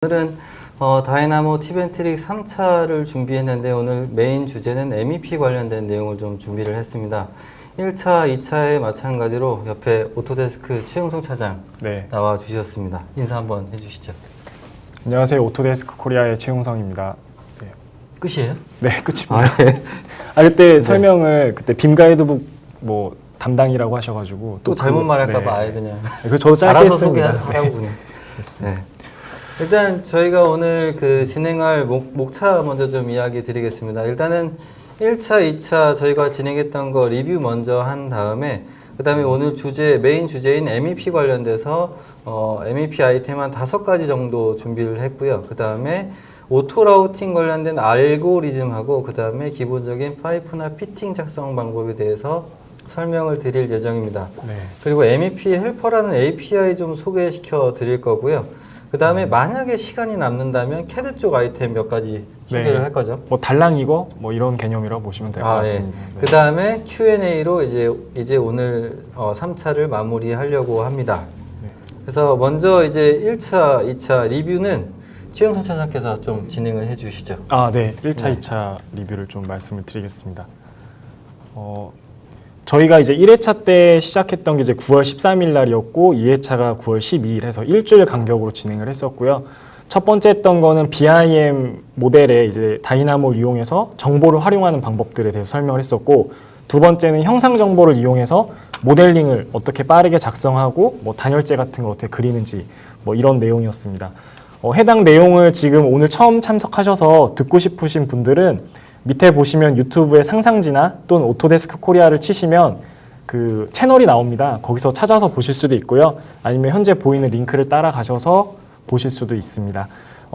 오늘은 다이나모 티벤트릭 3차를 준비했는데 오늘 메인 주제는 MEP 관련된 내용을 좀 준비를 했습니다. 1차, 2차에 마찬가지로 옆에 오토데스크 최용성 차장 나와 주셨습니다. 인사 한번 해주시죠. 안녕하세요. 오토데스크 코리아의 최용성입니다. 네. 끝이에요? 네, 끝입니다. 그때 설명을 그때 빔 가이드북 뭐 담당이라고 하셔가지고 또 잘못 말할까봐 아예 그냥 그 저도 짧게 알아서 했습니다. 소개하라고 그냥. 됐습니다. 네. 일단 저희가 오늘 진행할 목차 먼저 좀 이야기 드리겠습니다. 일단은 1차, 2차 저희가 진행했던 거 리뷰 먼저 한 다음에 그 다음에 오늘 메인 주제인 MEP 관련돼서 MEP 아이템 한 5가지 정도 준비를 했고요. 그 다음에 오토 라우팅 관련된 알고리즘하고 그 다음에 기본적인 파이프나 피팅 작성 방법에 대해서 설명을 드릴 예정입니다. 그리고 MEP 헬퍼라는 API 좀 소개시켜 드릴 거고요. 그 다음에 만약에 시간이 남는다면 CAD 쪽 아이템 몇 가지 소개를 할 거죠. 뭐 달랑이거 뭐 이런 개념이라고 보시면 될 것 같습니다. 그 다음에 Q&A로 이제 오늘 3차를 마무리하려고 합니다. 그래서 먼저 이제 1차, 2차 리뷰는 최영선 차장께서 좀 진행을 해주시죠. 네. 1차, 2차 리뷰를 좀 말씀을 드리겠습니다. 저희가 이제 1회차 때 시작했던 게 이제 9월 13일 날이었고 2회차가 9월 12일 해서 일주일 간격으로 진행을 했었고요. 첫 번째 했던 거는 BIM 모델에 이제 다이나모를 이용해서 정보를 활용하는 방법들에 대해서 설명을 했었고, 두 번째는 형상 정보를 이용해서 모델링을 어떻게 빠르게 작성하고 뭐 단열재 같은 걸 어떻게 그리는지 뭐 이런 내용이었습니다. 해당 내용을 지금 오늘 처음 참석하셔서 듣고 싶으신 분들은 밑에 보시면 유튜브에 상상지나 또는 오토데스크 코리아를 치시면 그 채널이 나옵니다. 거기서 찾아서 보실 수도 있고요. 아니면 현재 보이는 링크를 따라가셔서 보실 수도 있습니다.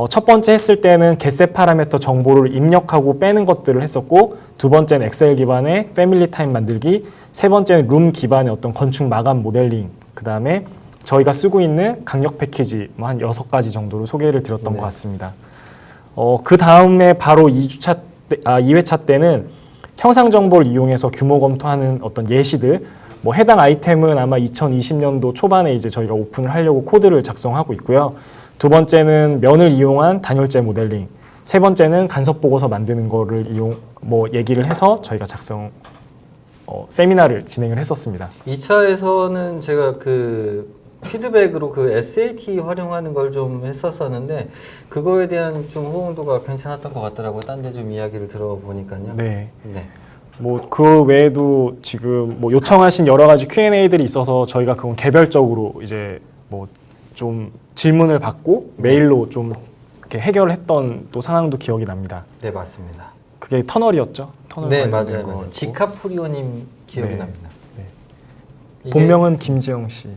첫 번째 했을 때는 getset 파라미터 정보를 입력하고 빼는 것들을 했었고, 두 번째는 엑셀 기반의 패밀리 타임 만들기, 세 번째는 룸 기반의 어떤 건축 마감 모델링, 그 다음에 저희가 쓰고 있는 강력 패키지 뭐 한 6가지 정도로 소개를 드렸던 것 같습니다. 그 다음에 바로 2회차 때는 형상 정보를 이용해서 규모 검토하는 어떤 예시들, 뭐 해당 아이템은 아마 2020년도 초반에 이제 저희가 오픈을 하려고 코드를 작성하고 있고요. 두 번째는 면을 이용한 단열재 모델링, 세 번째는 간섭 보고서 만드는 거를 얘기를 해서 저희가 세미나를 진행을 했었습니다. 2차에서는 제가 피드백으로 SAT 활용하는 걸 좀 했었었는데 그거에 대한 좀 호응도가 괜찮았던 것 같더라고요. 딴 데 좀 이야기를 들어보니까요. 네. 뭐 그 외에도 지금 뭐 요청하신 여러 가지 Q&A들이 있어서 저희가 그건 개별적으로 이제 뭐 좀 질문을 받고 메일로 좀 이렇게 해결을 했던 또 상황도 기억이 납니다. 네, 맞습니다. 그게 터널이었죠? 터널 네, 맞아요. 지카프리오님 기억이 납니다. 본명은 김지영 씨.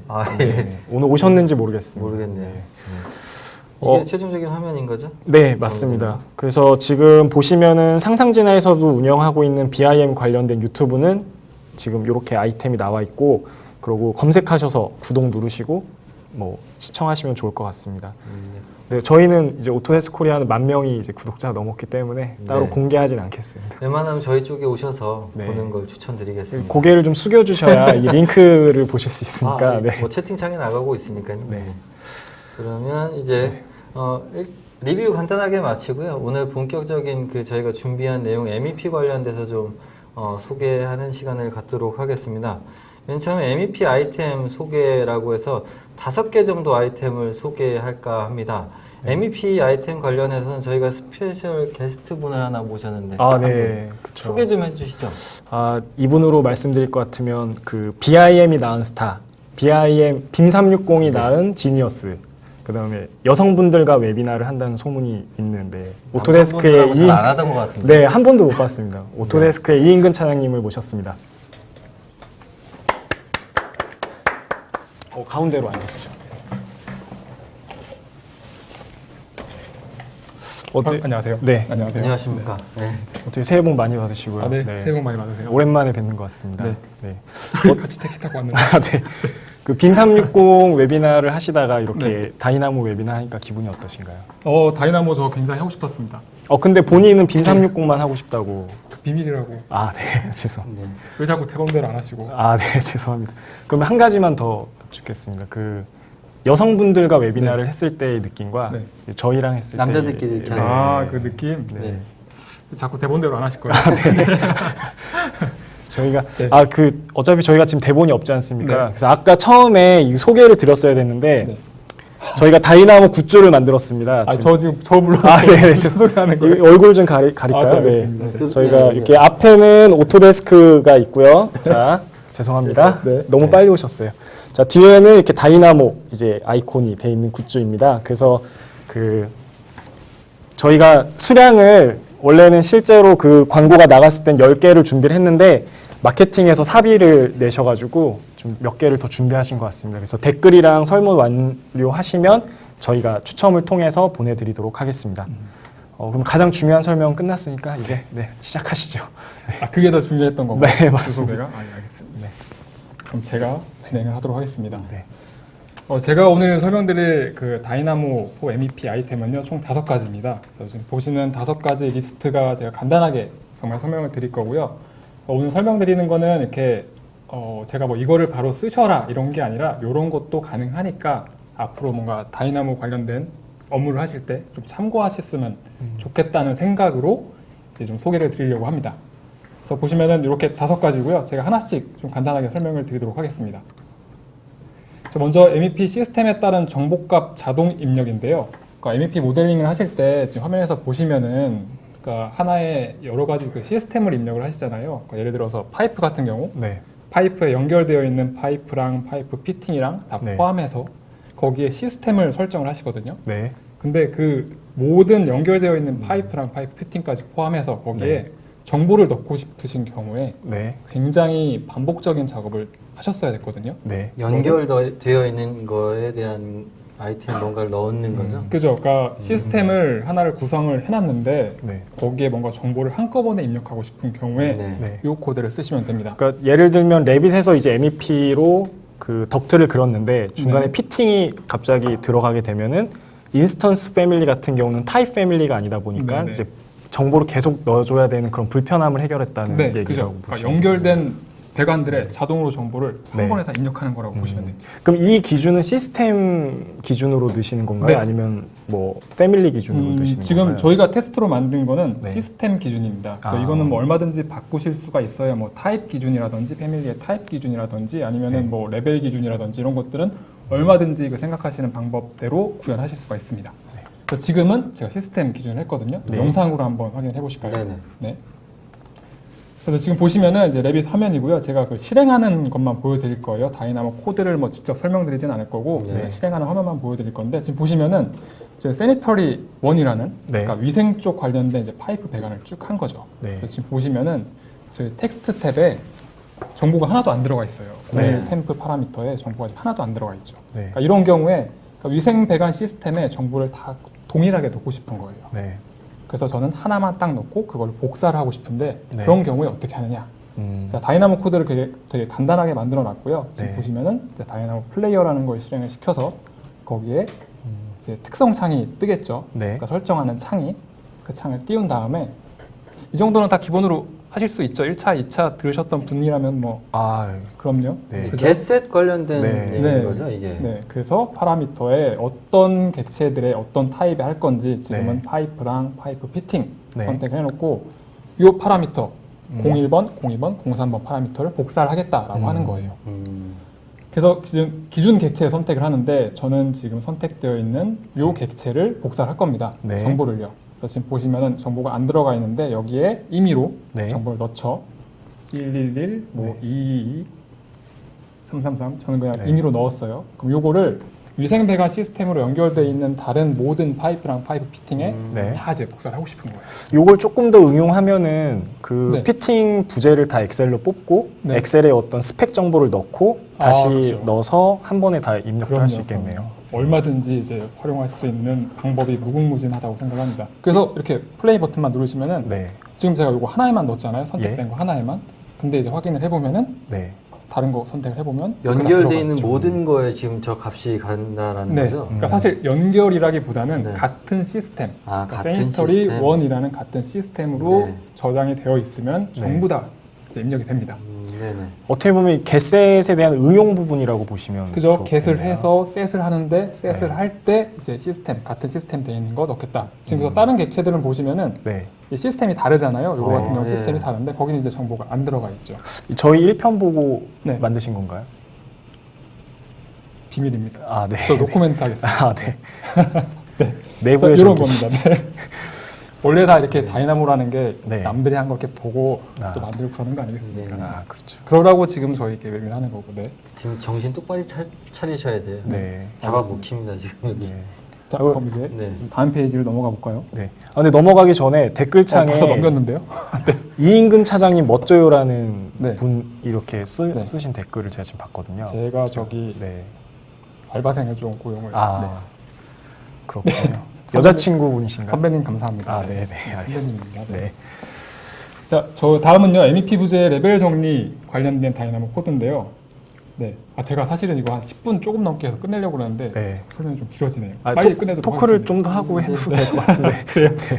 오늘 오셨는지 모르겠습니다. 모르겠네요. 이게 최종적인 화면인 거죠? 네, 맞습니다. 그래서 지금 보시면은 상상진화에서도 운영하고 있는 BIM 관련된 유튜브는 지금 이렇게 아이템이 나와 있고, 그리고 검색하셔서 구독 누르시고 뭐 시청하시면 좋을 것 같습니다. 네, 저희는 이제 오토데스크 코리아는 10,000명이 이제 구독자가 넘었기 때문에 따로 공개하진 않겠습니다. 웬만하면 저희 쪽에 오셔서 보는 걸 추천드리겠습니다. 고개를 좀 숙여주셔야 이 링크를 보실 수 있으니까. 뭐 채팅창에 나가고 있으니까요. 그러면 이제 리뷰 간단하게 마치고요. 오늘 본격적인 저희가 준비한 내용 MEP 관련돼서 좀 소개하는 시간을 갖도록 하겠습니다. 맨 처음에 MEP 아이템 소개라고 해서 5개 정도 아이템을 소개할까 합니다. MEP 아이템 관련해서는 저희가 스페셜 게스트 분을 하나 모셨는데 그쵸. 소개 좀 해주시죠. 이분으로 말씀드릴 것 같으면 BIM이 낳은 스타, 빔 360이 낳은 지니어스, 그 다음에 여성분들과 웨비나를 한다는 소문이 있는데 오토데스크의 잘 안 하던 것 같은데. 네, 한 번도 못 봤습니다. 오토데스크의 이인근 차장님을 모셨습니다. 가운데로 앉으시죠. 안녕하세요. 네, 안녕하세요. 안녕하십니까. 어떻게 새해 복 많이 받으시고요. 새해 복 많이 받으세요. 오랜만에 뵙는 것 같습니다. 같이 택시 타고 왔는데. 빔 360 웨비나를 하시다가 이렇게 다이나모 웨비나 하니까 기분이 어떠신가요? 다이나모 저 굉장히 하고 싶었습니다. 근데 본인은 빔 360만 하고 싶다고. 비밀이라고. 네, 죄송합니다. 왜 자꾸 대본대로 안 하시고? 네, 죄송합니다. 그럼 한 가지만 더 여쭙겠습니다. 여성분들과 웨비나를 했을 때의 느낌과 네. 저희랑 했을 남자들끼리 이렇게 때 아, 그 느낌? 네. 자꾸 대본대로 안 하실 거예요. 저희가 네. 어차피 저희가 지금 대본이 없지 않습니까? 네. 그래서 아까 처음에 이 소개를 드렸어야 됐는데 네. 저희가 다이나모 굿즈를 만들었습니다. 아, 지금 저 물론 네, 소리 하는 거예요. 얼굴 좀 가릴까요? 아, 네, 네. 알겠습니다. 네. 저희가 네. 이렇게 앞에는 오토데스크가 있고요. 자, 죄송합니다. 네. 너무 빨리 오셨어요. 자, 뒤에는 이렇게 다이나모 이제 아이콘이 돼 있는 굿즈입니다. 그래서 저희가 수량을 원래는 실제로 그 광고가 나갔을 땐 10개를 준비를 했는데 마케팅에서 사비를 내셔가지고 좀 몇 개를 더 준비하신 것 같습니다. 그래서 댓글이랑 설문 완료하시면 저희가 추첨을 통해서 보내드리도록 하겠습니다. 그럼 가장 중요한 설명 끝났으니까 이제 시작하시죠. 아, 그게 더 중요했던 건가요? 네, 맞습니다. 그 소개가? 알겠습니다. 그럼 제가 진행을 하도록 하겠습니다. 네. 제가 오늘 설명드릴 그 다이나모 4 MEP 아이템은요, 총 5가지입니다. 지금 보시는 5가지 리스트가 제가 간단하게 정말 설명을 드릴 거고요. 오늘 설명드리는 거는 이렇게 제가 뭐 이거를 바로 쓰셔라 이런 게 아니라 이런 것도 가능하니까 앞으로 뭔가 다이나모 관련된 업무를 하실 때 좀 참고하셨으면 좋겠다는 생각으로 이제 좀 소개를 드리려고 합니다. 그래서 보시면은 이렇게 5가지고요. 제가 하나씩 좀 간단하게 설명을 드리도록 하겠습니다. 먼저 MEP 시스템에 따른 정보값 자동 입력인데요. 그러니까 MEP 모델링을 하실 때 지금 화면에서 보시면은 그러니까 하나의 여러 가지 그 시스템을 입력을 하시잖아요. 그러니까 예를 들어서 파이프 같은 경우 네. 파이프에 연결되어 있는 파이프랑 파이프 피팅이랑 다 네. 포함해서 거기에 시스템을 설정을 하시거든요. 네. 근데 그 모든 연결되어 있는 파이프랑 파이프 피팅까지 포함해서 거기에 정보를 넣고 싶으신 경우에 네. 굉장히 반복적인 작업을 하셨어야 됐거든요. 네. 연결되어 있는 거에 대한 아이템 뭔가를 넣는 거죠. 그죠? 그러니까 시스템을 하나를 구성을 해놨는데 네. 거기에 뭔가 정보를 한꺼번에 입력하고 싶은 경우에 네. 네. 이 코드를 쓰시면 됩니다. 그러니까 예를 들면 레빗에서 이제 MEP로 그 덕트를 그렸는데 중간에 네. 피팅이 갑자기 들어가게 되면은 인스턴스 패밀리 같은 경우는 타입 패밀리가 아니다 보니까 네네. 이제 정보를 계속 넣어줘야 되는 그런 불편함을 해결했다는 네, 얘기라고 그죠? 보시면 그러니까 연결된 배관들에 자동으로 정보를 한 네. 번에 다 입력하는 거라고 보시면 됩니다. 그럼 이 기준은 시스템 기준으로 넣으시는 건가요? 네. 아니면 뭐 패밀리 기준으로 넣으시는 지금 건가요? 저희가 테스트로 만든 거는 네. 시스템 기준입니다. 그래서 아. 이거는 뭐 얼마든지 바꾸실 수가 있어요. 뭐 타입 기준이라든지 패밀리의 타입 기준이라든지 아니면은 네. 뭐 레벨 기준이라든지 이런 것들은 얼마든지 그 생각하시는 방법대로 구현하실 수가 있습니다. 네. 그래서 지금은 제가 시스템 기준을 했거든요. 네. 영상으로 한번 확인해 보실까요? 네네. 네. 그래서 지금 보시면은 이제 레빗 화면이고요. 제가 그 실행하는 것만 보여드릴 거예요. 다이나모 코드를 뭐 직접 설명드리진 않을 거고 네. 제가 실행하는 화면만 보여드릴 건데 지금 보시면은 저 세니터리 1이라는 네. 그러니까 위생 쪽 관련된 이제 파이프 배관을 쭉 한 거죠. 네. 그래서 지금 보시면은 저희 텍스트 탭에 정보가 하나도 안 들어가 있어요. 네. 템프 파라미터에 정보가 하나도 안 들어가 있죠. 네. 그러니까 이런 경우에 그러니까 위생 배관 시스템에 정보를 다 동일하게 넣고 싶은 거예요. 네. 그래서 저는 하나만 딱 넣고 그걸 복사를 하고 싶은데 네. 그런 경우에 어떻게 하느냐? 자, 다이나모 코드를 되게 간단하게 만들어 놨고요. 지금 네. 보시면은 이제 다이나모 플레이어라는 걸 실행을 시켜서 거기에 이제 특성 창이 뜨겠죠. 네. 그러니까 설정하는 창이 그 창을 띄운 다음에 이 정도는 다 기본으로 하실 수 있죠. 1차, 2차 들으셨던 분이라면 뭐 아, 그럼요. 네. 그죠? getset 관련된 네. 얘기인 네. 거죠, 이게. 네, 그래서 파라미터에 어떤 객체들의 어떤 타입에 할 건지 지금은 네. 파이프랑 파이프 피팅 네. 선택을 해놓고 이 파라미터 01번, 02번, 03번 파라미터를 복사를 하겠다라고 하는 거예요. 그래서 기준 객체 선택을 하는데 저는 지금 선택되어 있는 이 객체를 복사를 할 겁니다. 네. 정보를요. 그래서 지금 보시면은 정보가 안 들어가 있는데 여기에 임의로 네. 정보를 넣죠. 111, 뭐 네. 222, 333 저는 그냥 네. 임의로 넣었어요. 그럼 요거를 위생 배관 시스템으로 연결되어 있는 다른 모든 파이프랑 파이프 피팅에 네. 다 이제 복사를 하고 싶은 거예요. 요걸 조금 더 응용하면은 그 네. 피팅 부재를 다 엑셀로 뽑고 네. 엑셀에 어떤 스펙 정보를 넣고 다시 그렇죠. 넣어서 한 번에 다 입력을 할 수 그럼요. 있겠네요. 얼마든지 이제 활용할 수 있는 방법이 무궁무진하다고 생각합니다. 그래서 이렇게 플레이 버튼만 누르시면은 네. 지금 제가 이거 하나에만 넣었잖아요. 선택된 예. 거 하나에만. 근데 이제 확인을 해보면은 네. 다른 거 선택을 해보면 연결되어 있는 들어가 있죠. 모든 거에 지금 저 값이 간다라는 네. 거죠? 그러니까 사실 연결이라기보다는 네. 같은 시스템, 아, 그러니까 같은 세니터리 시스템. 1이라는 같은 시스템으로 네. 저장이 되어 있으면 네. 전부 다 이제 입력이 됩니다. 네네. 어떻게 보면 이 get셋에 대한 응용 부분이라고 보시면 그죠? get을 좋겠네요. 해서 set을 하는데 set을 네. 할 때 이제 같은 시스템 되어 있는 거 넣겠다. 지금 그래서 다른 객체들은 보시면은 네. 이 시스템이 다르잖아요. 요거 같은 경우 예. 시스템이 다른데 거기는 이제 정보가 안 들어가 있죠. 저희 1편 보고 네. 만드신 건가요? 비밀입니다. 아, 네. 저 노코멘트 하겠습니다. 아, 네. 네. 내부의 이런 정보. 겁니다. 네. 원래 다 이렇게 다이나모라는 게 네. 남들이 한 거 이렇게 보고 아. 또 만들고 그러는 거 아니겠습니까? 네. 아, 그렇죠. 그러라고 지금 저희 이렇게 웨비를 하는 거고, 네. 지금 정신 똑바로 차리셔야 돼요. 네. 잡아 못 킵니다 지금 여기. 네. 자, 어, 그럼 이제 네. 다음 페이지로 넘어가 볼까요? 네. 아, 근데 넘어가기 전에 댓글창에 벌써 넘겼는데요? 이인근 차장님 멋져요라는 네. 분 이렇게 네. 쓰신 댓글을 제가 지금 봤거든요. 제가 저기 네. 알바생을 좀 고용을. 아, 그렇군요. 네. 여자친구분이신가요? 선배님 감사합니다. 아, 네, 네, 알겠습니다. 선배님입니다. 네. 네. 자, 저 다음은요 MEP 부재 레벨 정리 관련된 다이나모 코드인데요. 네, 제가 사실은 이거 한 10분 조금 넘게 해서 끝내려고 그러는데 네. 설명이 좀 길어지네요. 아, 빨리 끝내도록 토크를 하겠습니다. 좀 더 하고 해도 될 것 같은데. 그래요? 네.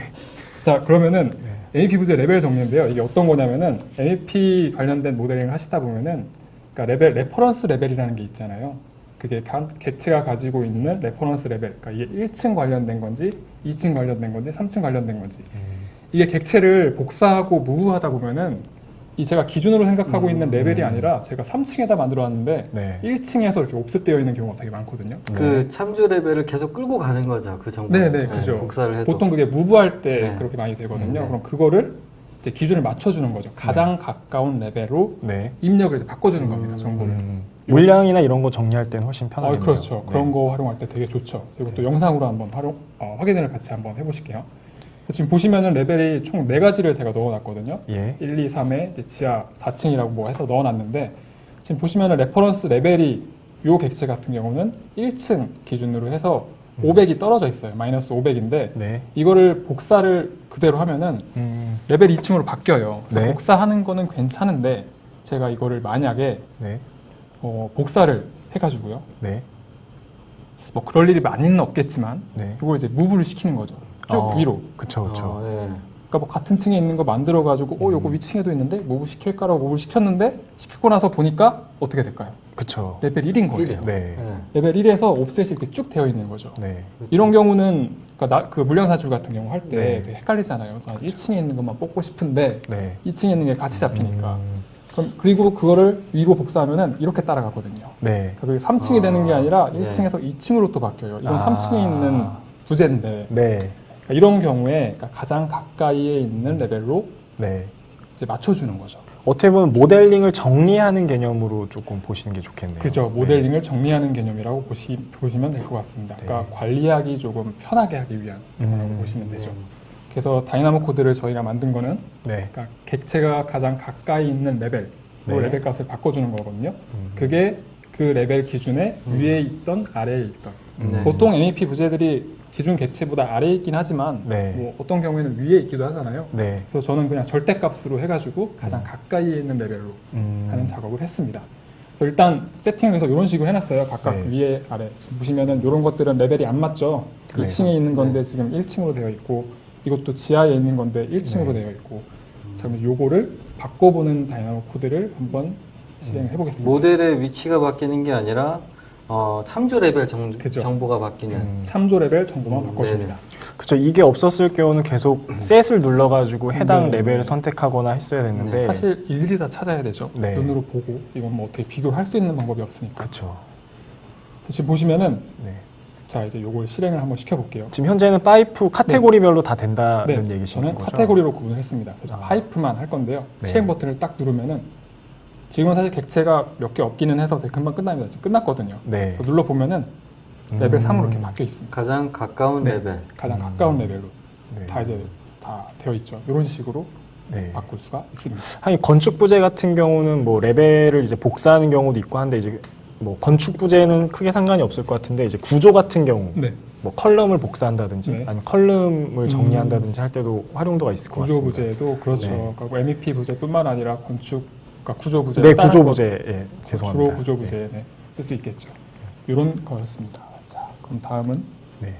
자, 그러면은 MEP 부재 레벨 정리인데요. 이게 어떤 거냐면은 MEP 관련된 모델링을 하시다 보면은 그러니까 레퍼런스 레벨이라는 게 있잖아요. 그게 객체가 가지고 있는 레퍼런스 레벨. 그러니까 이게 1층 관련된 건지, 2층 관련된 건지, 3층 관련된 건지. 이게 객체를 복사하고 무브하다 보면은 이 제가 기준으로 생각하고 있는 레벨이 아니라 제가 3층에다 만들어 놨는데 네. 1층에서 이렇게 옵셋되어 있는 경우가 되게 많거든요. 그 참조 레벨을 계속 끌고 가는 거죠 그 정보. 네, 네, 그죠. 복사를 해도. 보통 그게 무브할 때 네. 그렇게 많이 되거든요. 네. 그럼 그거를 이제 기준을 맞춰주는 거죠. 가장 가까운 레벨로 네. 입력을 이제 바꿔주는 겁니다. 정보를. 물량이나 이런 거 정리할 때는 훨씬 편하겠네요. 그렇죠. 네. 그런 거 활용할 때 되게 좋죠. 그리고 또 영상으로 한번 확인을 같이 한번 해보실게요. 지금 보시면은 레벨이 총 4가지를 제가 넣어놨거든요. 예. 1, 2, 3에 이제 지하 4층이라고 뭐 해서 넣어놨는데 지금 보시면은 레퍼런스 레벨이 요 객체 같은 경우는 1층 기준으로 해서 500이 떨어져 있어요. 마이너스 500인데 네. 이거를 복사를 그대로 하면은 레벨 2층으로 바뀌어요. 그래서 네. 복사하는 거는 괜찮은데 제가 이거를 만약에 네. 복사를 해가지고요. 네. 뭐 그럴 일이 많이는 없겠지만 네. 이걸 이제 무브를 시키는 거죠. 쭉 위로. 그쵸, 그쵸. 네. 그러니까 뭐 같은 층에 있는 거 만들어가지고 요거 위층에도 있는데 무브 시킬까라고 무브를 시켰는데 시키고 나서 보니까 어떻게 될까요? 그쵸. 레벨 1인 거예요. 일이요. 네. 네. 레벨 1에서 옵셋이 이렇게 쭉 되어 있는 거죠. 네. 이런 경우는 그러니까 그 물량사줄 같은 경우 할 때 네. 되게 헷갈리잖아요. 그래서 1층에 있는 것만 뽑고 싶은데 네. 2층에 있는 게 같이 잡히니까. 그리고 그거를 위로 복사하면은 이렇게 따라가거든요. 네. 그게 3층이 되는 게 아니라 네. 1층에서 2층으로 또 바뀌어요. 이건 아. 3층에 있는 부재인데 네. 그러니까 이런 경우에 그러니까 가장 가까이에 있는 레벨로 네. 이제 맞춰주는 거죠. 어떻게 보면 모델링을 정리하는 개념으로 조금 보시는 게 좋겠네요. 그죠. 모델링을 정리하는 개념이라고 보시면 될 것 같습니다. 그러니까 관리하기 조금 편하게 하기 위한 거라고 보시면 되죠. 그래서 다이나모 코드를 저희가 만든 거는 네. 그러니까 객체가 가장 가까이 있는 레벨로 네. 레벨 값을 바꿔주는 거거든요. 그게 그 레벨 기준에 위에 있던 아래에 있던 네. 보통 MEP 부재들이 기준 객체보다 아래에 있긴 하지만 네. 뭐 어떤 경우에는 위에 있기도 하잖아요. 네. 그래서 저는 그냥 절대값으로 해가지고 가장 가까이에 있는 레벨로 하는 작업을 했습니다. 그래서 일단 세팅을 해서 이런 식으로 해놨어요. 각각 네. 위에 아래. 지금 보시면은 이런 것들은 레벨이 안 맞죠. 네. 2층에 있는 건데 지금 1층으로 되어 있고 이것도 지하에 있는 건데 1층으로 네. 되어 있고 자, 그럼 요거를 바꿔보는 다이나모 코드를 한번 실행해 보겠습니다. 모델의 위치가 바뀌는 게 아니라 참조 레벨 그죠. 정보가 바뀌는. 참조 레벨 정보만 바꿔줍니다. 그렇죠. 이게 없었을 경우는 계속 셋을 눌러가지고 해당 네. 레벨을 선택하거나 했어야 됐는데. 사실 일일이 다 찾아야 되죠. 네. 눈으로 보고 이건 뭐 어떻게 비교를 할 수 있는 방법이 없으니까. 그렇죠. 지금 보시면은 네. 자 이제 요걸 실행을 한번 시켜볼게요. 지금 현재는 파이프 카테고리별로 다 된다는 네, 얘기신 저는 거죠? 카테고리로 구분을 했습니다. 그래서 아. 파이프만 할 건데요. 네. 실행 버튼을 딱 누르면은 지금은 사실 객체가 몇 개 없기는 해서 되게 금방 끝납니다. 지금 끝났거든요. 네. 눌러 보면은 레벨 3으로 이렇게 바뀌어 있습니다. 가장 가까운 네. 레벨. 가장 가까운 레벨로 네. 다 이제 다 되어 있죠. 이런 식으로 네. 바꿀 수가 있습니다. 하긴 건축 부재 같은 경우는 뭐 레벨을 이제 복사하는 경우도 있고 한데 이제 뭐 건축 부재는 크게 상관이 없을 것 같은데 이제 구조 같은 경우 네. 뭐 컬럼을 복사한다든지 네. 아니면 컬럼을 정리한다든지 할 때도 활용도가 있을 것 구조 같습니다. 부재도 그렇죠. 네. 그리고 MEP 부재뿐만 아니라 건축, 그러니까 구조 부재, 네, 구조 부재. 예, 죄송합니다. 주로 구조 부재 쓸 수 있겠죠. 이런 거였습니다. 자, 그럼 네.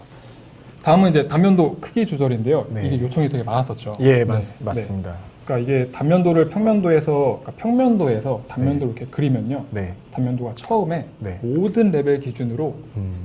다음은 이제 단면도 크기 조절인데요. 네. 이게 요청이 되게 많았었죠. 예, 네. 맞습니다. 그러니까 이게 단면도를 평면도에서 단면도를 이렇게 그리면요. 네. 단면도가 처음에 네. 모든 레벨 기준으로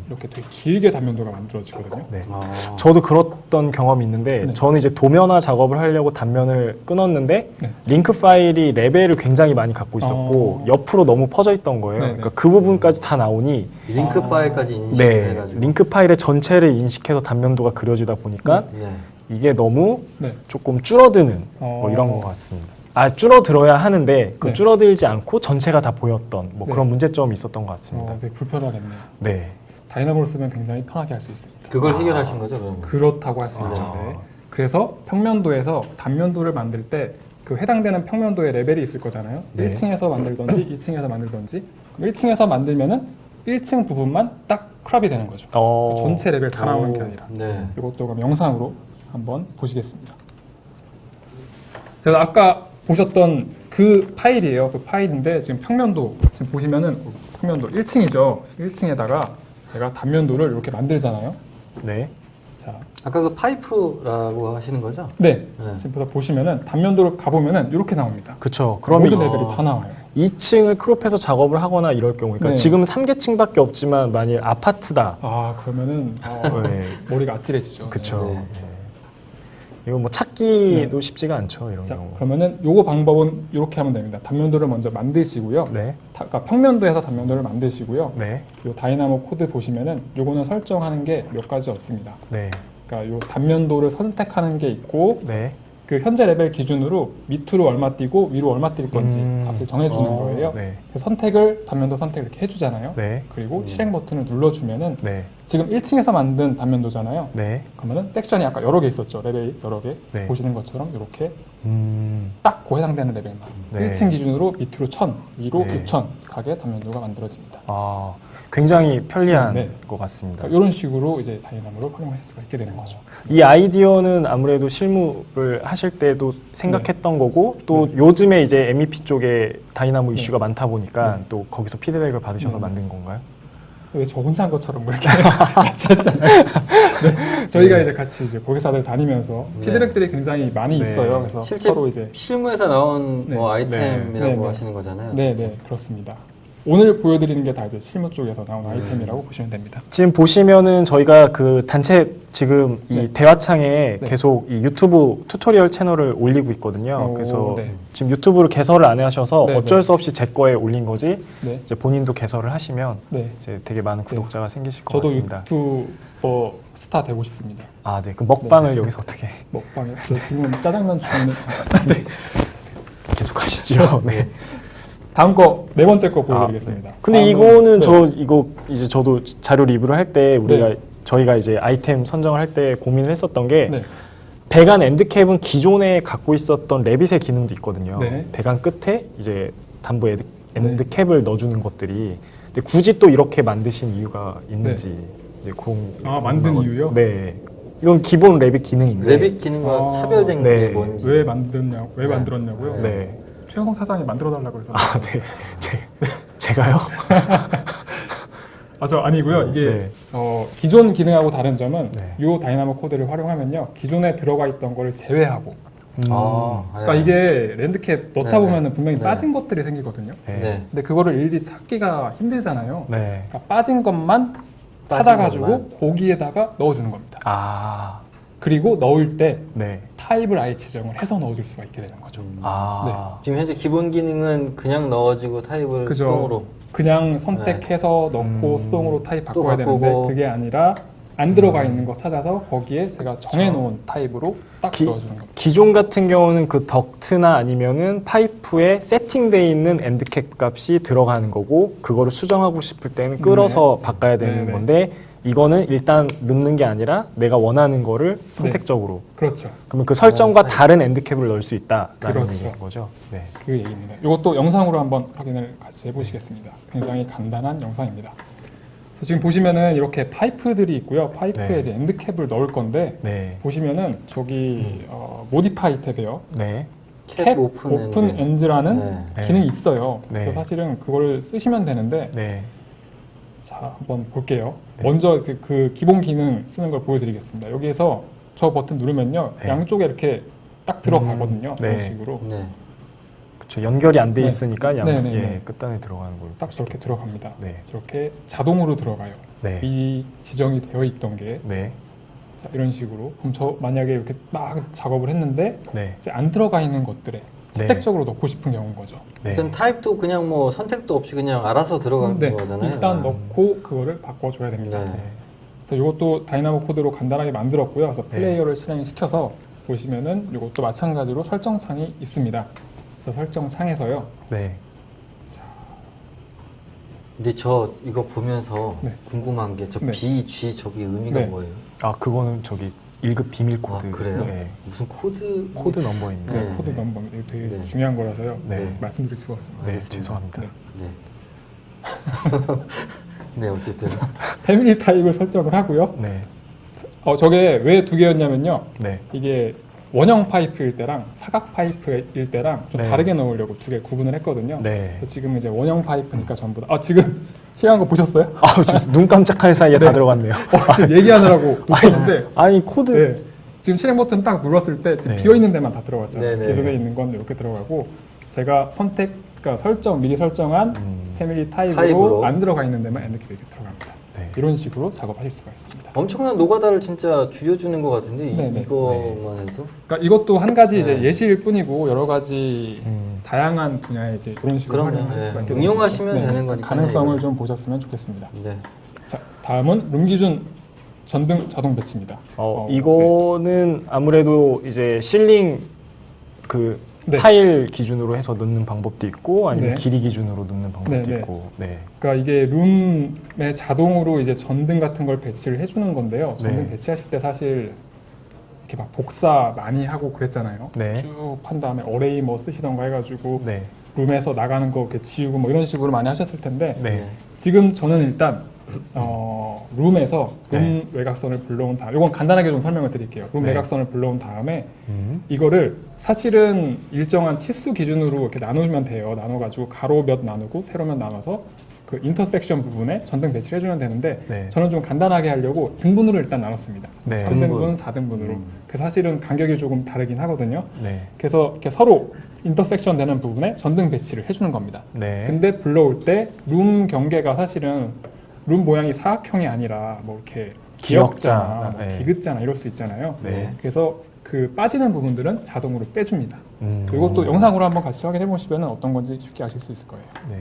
이렇게 되게 길게 단면도가 만들어지거든요. 네. 아. 저도 그랬던 경험이 있는데 네. 저는 이제 도면화 작업을 하려고 단면을 끊었는데 네. 링크 파일이 레벨을 굉장히 많이 갖고 있었고 옆으로 너무 퍼져 있던 거예요. 네, 네. 그러니까 그 부분까지 다 나오니 링크 아. 파일까지 인식을 네, 해가지고. 링크 파일의 전체를 인식해서 단면도가 그려지다 보니까 네. 이게 너무 네. 조금 줄어드는 뭐 이런 것 같습니다. 줄어들어야 하는데 그 네. 줄어들지 않고 전체가 다 보였던 뭐 네. 그런 문제점이 있었던 것 같습니다. 되게 불편하겠네요. 네. 다이나모를 쓰면 굉장히 편하게 할 수 있습니다. 그걸 해결하신 거죠, 그러면? 그렇다고 할 수 있죠. 네. 그래서 평면도에서 단면도를 만들 때 그 해당되는 평면도의 레벨이 있을 거잖아요. 네. 1층에서 만들던지 2층에서 만들던지. 그럼 1층에서 만들면은 1층 부분만 딱 크롭이 되는 거죠. 전체 레벨 다 나오는 게 아니라. 네. 이것도 그럼 영상으로 한번 보시겠습니다. 그래서 아까 보셨던 그 파일이에요. 그 파일인데 지금 평면도 지금 보시면은 평면도 1층이죠. 1층에다가 제가 단면도를 이렇게 만들잖아요. 네. 자, 아까 그 파이프라고 하시는 거죠? 네. 네. 지금 보시면은 단면도를 가보면은 이렇게 나옵니다. 그렇죠. 그러면 모든 레벨이 다 나와요. 2층을 크롭해서 작업을 하거나 이럴 경우, 그러니까 네. 지금 3계층밖에 없지만 만일 아파트다. 아 그러면은 네. 머리가 아찔해지죠. 그렇죠. 네. 이거 뭐 찾기도 쉽지가 않죠, 이런 자, 경우. 그러면은 요거 방법은 이렇게 하면 됩니다. 단면도를 먼저 만드시고요. 네, 그러니까 평면도에서 단면도를 만드시고요. 네, 요 다이나모 코드 보시면은 요거는 설정하는 게 몇 가지 없습니다. 네, 그러니까 요 단면도를 선택하는 게 있고 네. 그 현재 레벨 기준으로 밑으로 얼마 띄고 위로 얼마 뛸 건지 값을 정해주는 거예요. 네, 그래서 선택을 단면도 선택을 이렇게 해주잖아요. 네, 그리고 실행 버튼을 눌러주면은 네, 지금 1층에서 만든 단면도잖아요. 네. 그러면은 섹션이 아까 여러 개 있었죠. 레벨이 여러 개. 네. 보시는 것처럼 이렇게 음, 딱 그 해당되는 레벨만. 네. 1층 기준으로 밑으로 1000, 위로 네. 6000 가게 단면도가 만들어집니다. 아, 굉장히 편리한 네. 것 같습니다. 이런 식으로 이제 다이나모를 활용하실 수가 있게 되는 거죠. 이 아이디어는 아무래도 실무를 하실 때도 생각했던 거고 또 요즘에 이제 MEP 쪽에 다이나모 이슈가 많다 보니까 또 거기서 피드백을 받으셔서 만든 건가요? 왜 저 혼자 한 것처럼 뭐 이렇게 같이 했잖아요. 네, 저희가 이제 같이 이제 고객사들 다니면서 네. 피드백들이 굉장히 많이 네. 있어요. 그래서 실제 서로 이제 실무에서 나온 네. 뭐 아이템이라고 네. 네. 하시는 거잖아요. 네, 진짜. 네, 그렇습니다. 오늘 보여드리는 게 다 이제 실무 쪽에서 나온 아이템이라고 보시면 됩니다. 지금 보시면은 저희가 그 단체 지금 이 네. 대화창에 네. 계속 이 유튜브 튜토리얼 채널을 올리고 있거든요. 오, 그래서 네. 지금 유튜브를 개설을 안 하셔서 네, 어쩔 네. 수 없이 제 거에 올린 거지 네, 이제 본인도 개설을 하시면 네. 이제 되게 많은 구독자가 생기실 것 저도 같습니다. 유튜버 스타 되고 싶습니다. 아, 네. 그 먹방을 여기서 어떻게 먹방에 저 지금 짜장면 주는 잠깐. 네. 계속 하시죠. 네. 다음 거 네 번째 거 보여드리겠습니다. 근데 다음은- 이거는 네. 이거 이제 저도 자료 리뷰를 할 때 우리가 네. 저희가 이제 아이템 선정을 할 때 고민을 했었던 게 네. 배관 엔드캡은 기존에 갖고 있었던 레빗의 기능도 있거든요. 네. 배관 끝에 이제 단부 엔드캡을 넣어주는 것들이 근데 굳이 또 이렇게 만드신 이유가 있는지 이제 만든 이유요? 네. 이건 기본 레빗 기능인데. 레빗 기능과 아. 차별된 네. 게 뭔지. 왜 만들었냐고요? 네. 최영성 사장이 만들어달라고 해서. 아, 네. 제가요? 저 아니고요. 이게 네. 기존 기능하고 다른 점은 네. 이 다이나모 코드를 활용하면요. 기존에 들어가 있던 거를 제외하고. 아, 그러니까 네. 이게 랜드캡 넣다 네, 보면 네. 분명히 네. 빠진 것들이 생기거든요. 네. 네. 근데 그거를 일일이 찾기가 힘들잖아요. 네. 그러니까 빠진 것만 찾아가지고 거기에다가 넣어주는 겁니다. 아, 그리고 넣을 때 네. 타입을 아예 지정을 해서 넣어줄 수가 있게 되는 거죠. 아, 지금 현재 기본 기능은 그냥 넣어지고 타입을 그죠. 수동으로. 그냥 선택해서 넣고 수동으로 타입 또 바꿔야 바꾸고. 되는데 그게 아니라 안 들어가 있는 거 찾아서 거기에 제가 정해놓은 타입으로 딱 넣어주는 겁니다. 기존 같은 경우는 그 덕트나 아니면은 파이프에 세팅되어 있는 엔드캡 값이 들어가는 거고 그거를 수정하고 싶을 때는 끌어서 바꿔야 되는 네, 네. 건데 이거는 일단 넣는 게 아니라 내가 원하는 거를 선택적으로 그렇죠. 그러면 그 설정과 다른 엔드캡을 넣을 수 있다라는 그렇죠. 얘기인 거죠. 네. 그 얘기입니다. 이것도 영상으로 한번 확인을 같이 해보시겠습니다. 굉장히 간단한 영상입니다. 지금 보시면은 이렇게 파이프들이 있고요. 파이프에 네. 이제 엔드캡을 넣을 건데 네. 보시면은 저기 모디파이 탭에요. 네. 캡 오픈 엔드. 엔드라는 네. 기능이 있어요. 네. 그래서 사실은 그걸 쓰시면 되는데 네. 자 한번 볼게요. 네. 먼저 그 기본 기능 쓰는 걸 보여드리겠습니다. 여기에서 저 버튼 누르면요. 네. 양쪽에 이렇게 딱 들어가거든요. 네. 이런 식으로 네. 그렇죠. 연결이 안 돼 네. 있으니까 네. 끝단에 들어가는 걸로 딱 저렇게 들어갑니다. 네. 저렇게 자동으로 들어가요. 네. 미리 지정이 되어 있던 게 네. 자, 이런 식으로. 그럼 저 만약에 이렇게 막 작업을 했는데 네. 이제 안 들어가 있는 것들에 네. 선택적으로 넣고 싶은 경우인 거죠. 네. 일단 타입도 그냥 뭐 선택도 없이 그냥 알아서 들어가는 네, 거잖아요. 일단 넣고 그거를 바꿔줘야 됩니다. 네. 그래서 이것도 다이나모 코드로 간단하게 만들었고요. 그래서 네. 플레이어를 실행시켜서 보시면은 이것도 마찬가지로 설정창이 있습니다. 그래서 설정창에서요. 네. 근데 저 이거 보면서 네. 궁금한 게 저 네. B, G 저기 의미가 네. 뭐예요? 아 그거는 저기 1급 비밀 코드. 아, 그래요? 네. 무슨 코드? 코드 넘버입니다. 네, 네. 코드 넘버입니다. 이거 되게 네. 중요한 거라서요. 네. 말씀드릴 수가 없습니다. 네, 알겠습니다. 죄송합니다. 네. 네. 네, 어쨌든. 패밀리 타입을 설정을 하고요. 네. 저게 왜 두 개였냐면요. 네. 이게 원형 파이프일 때랑 사각 파이프일 때랑 좀 네. 다르게 넣으려고 두 개 구분을 했거든요. 네. 그래서 지금 이제 원형 파이프니까 전부 다. 지금 실행한 거 보셨어요? 아, 눈 깜짝할 사이에 다 들어갔네요. 지금 얘기하느라고 못 봤는데. 아니 코드. 네. 지금 실행 버튼 딱 눌렀을 때 지금 네. 비어 있는 데만 다 들어갔잖아요. 네, 네. 기존에 있는 건 이렇게 들어가고 제가 그러니까 미리 설정한 패밀리 타입으로 안 들어가 있는 데만 엔드키가 이렇게 들어갑니다. 네. 이런 식으로 작업하실 수가 있습니다. 엄청난 노가다를 진짜 줄여주는 것 같은데 네네. 이거만 해도 그러니까 이것도 한 가지 네. 이제 예시일 뿐이고 여러 가지 음. 다양한 분야에 이제 이런 식으로 그럼요. 활용할 수가 네. 있게 응용하시면 됩니다. 되는 거니까요, 가능성을 이거는. 좀 보셨으면 좋겠습니다. 네. 자, 다음은 룸 기준 전등 자동 배치입니다. 이거는 아무래도 이제 실링 그 네. 타일 기준으로 해서 넣는 방법도 있고 아니면 네. 길이 기준으로 넣는 방법도 네, 네. 있고. 네. 그러니까 이게 룸에 자동으로 이제 전등 같은 걸 배치를 해주는 건데요. 전등 네. 배치하실 때 사실 이렇게 막 복사 많이 하고 그랬잖아요. 네. 쭉 판 다음에 어레이 뭐 쓰시던가 해가지고 네. 룸에서 나가는 거 이렇게 지우고 뭐 이런 식으로 많이 하셨을 텐데 네. 지금 저는 일단 룸에서 룸 네. 외곽선을 불러온 다음 이건 간단하게 좀 설명을 드릴게요. 룸 네. 외곽선을 불러온 다음에 음. 이거를 사실은 일정한 치수 기준으로 이렇게 나누면 돼요. 나눠가지고 가로 몇 나누고 세로 몇 나눠서 그 인터섹션 부분에 전등 배치를 해주면 되는데 네. 저는 좀 간단하게 하려고 등분으로 일단 나눴습니다. 네. 3등분, 4등분으로. 그래서 사실은 간격이 조금 다르긴 하거든요. 네. 그래서 이렇게 서로 인터섹션 되는 부분에 전등 배치를 해주는 겁니다. 네. 근데 불러올 때 룸 경계가 사실은 룸 모양이 사각형이 아니라 뭐 이렇게 기역자나 뭐 네. 디귿자나 이럴 수 있잖아요. 네. 그래서 그 빠지는 부분들은 자동으로 빼줍니다. 음. 이것도 영상으로 한번 같이 확인해 보시면 어떤 건지 쉽게 아실 수 있을 거예요. 네.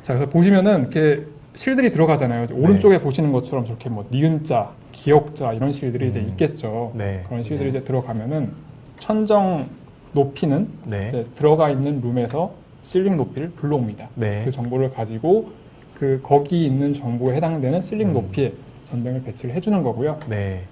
자, 그래서 보시면은 이렇게 실들이 들어가잖아요. 이제 오른쪽에 보시는 것처럼 저렇게 뭐 니은자, 기역자 이런 실들이 이제 있겠죠. 네. 그런 실들이 이제 들어가면은 천정 높이는 네. 이제 들어가 있는 룸에서 실링 높이를 불러옵니다. 네. 그 정보를 가지고 그 거기 있는 정보에 해당되는 실링 높이에 전등을 배치를 해주는 거고요. 네.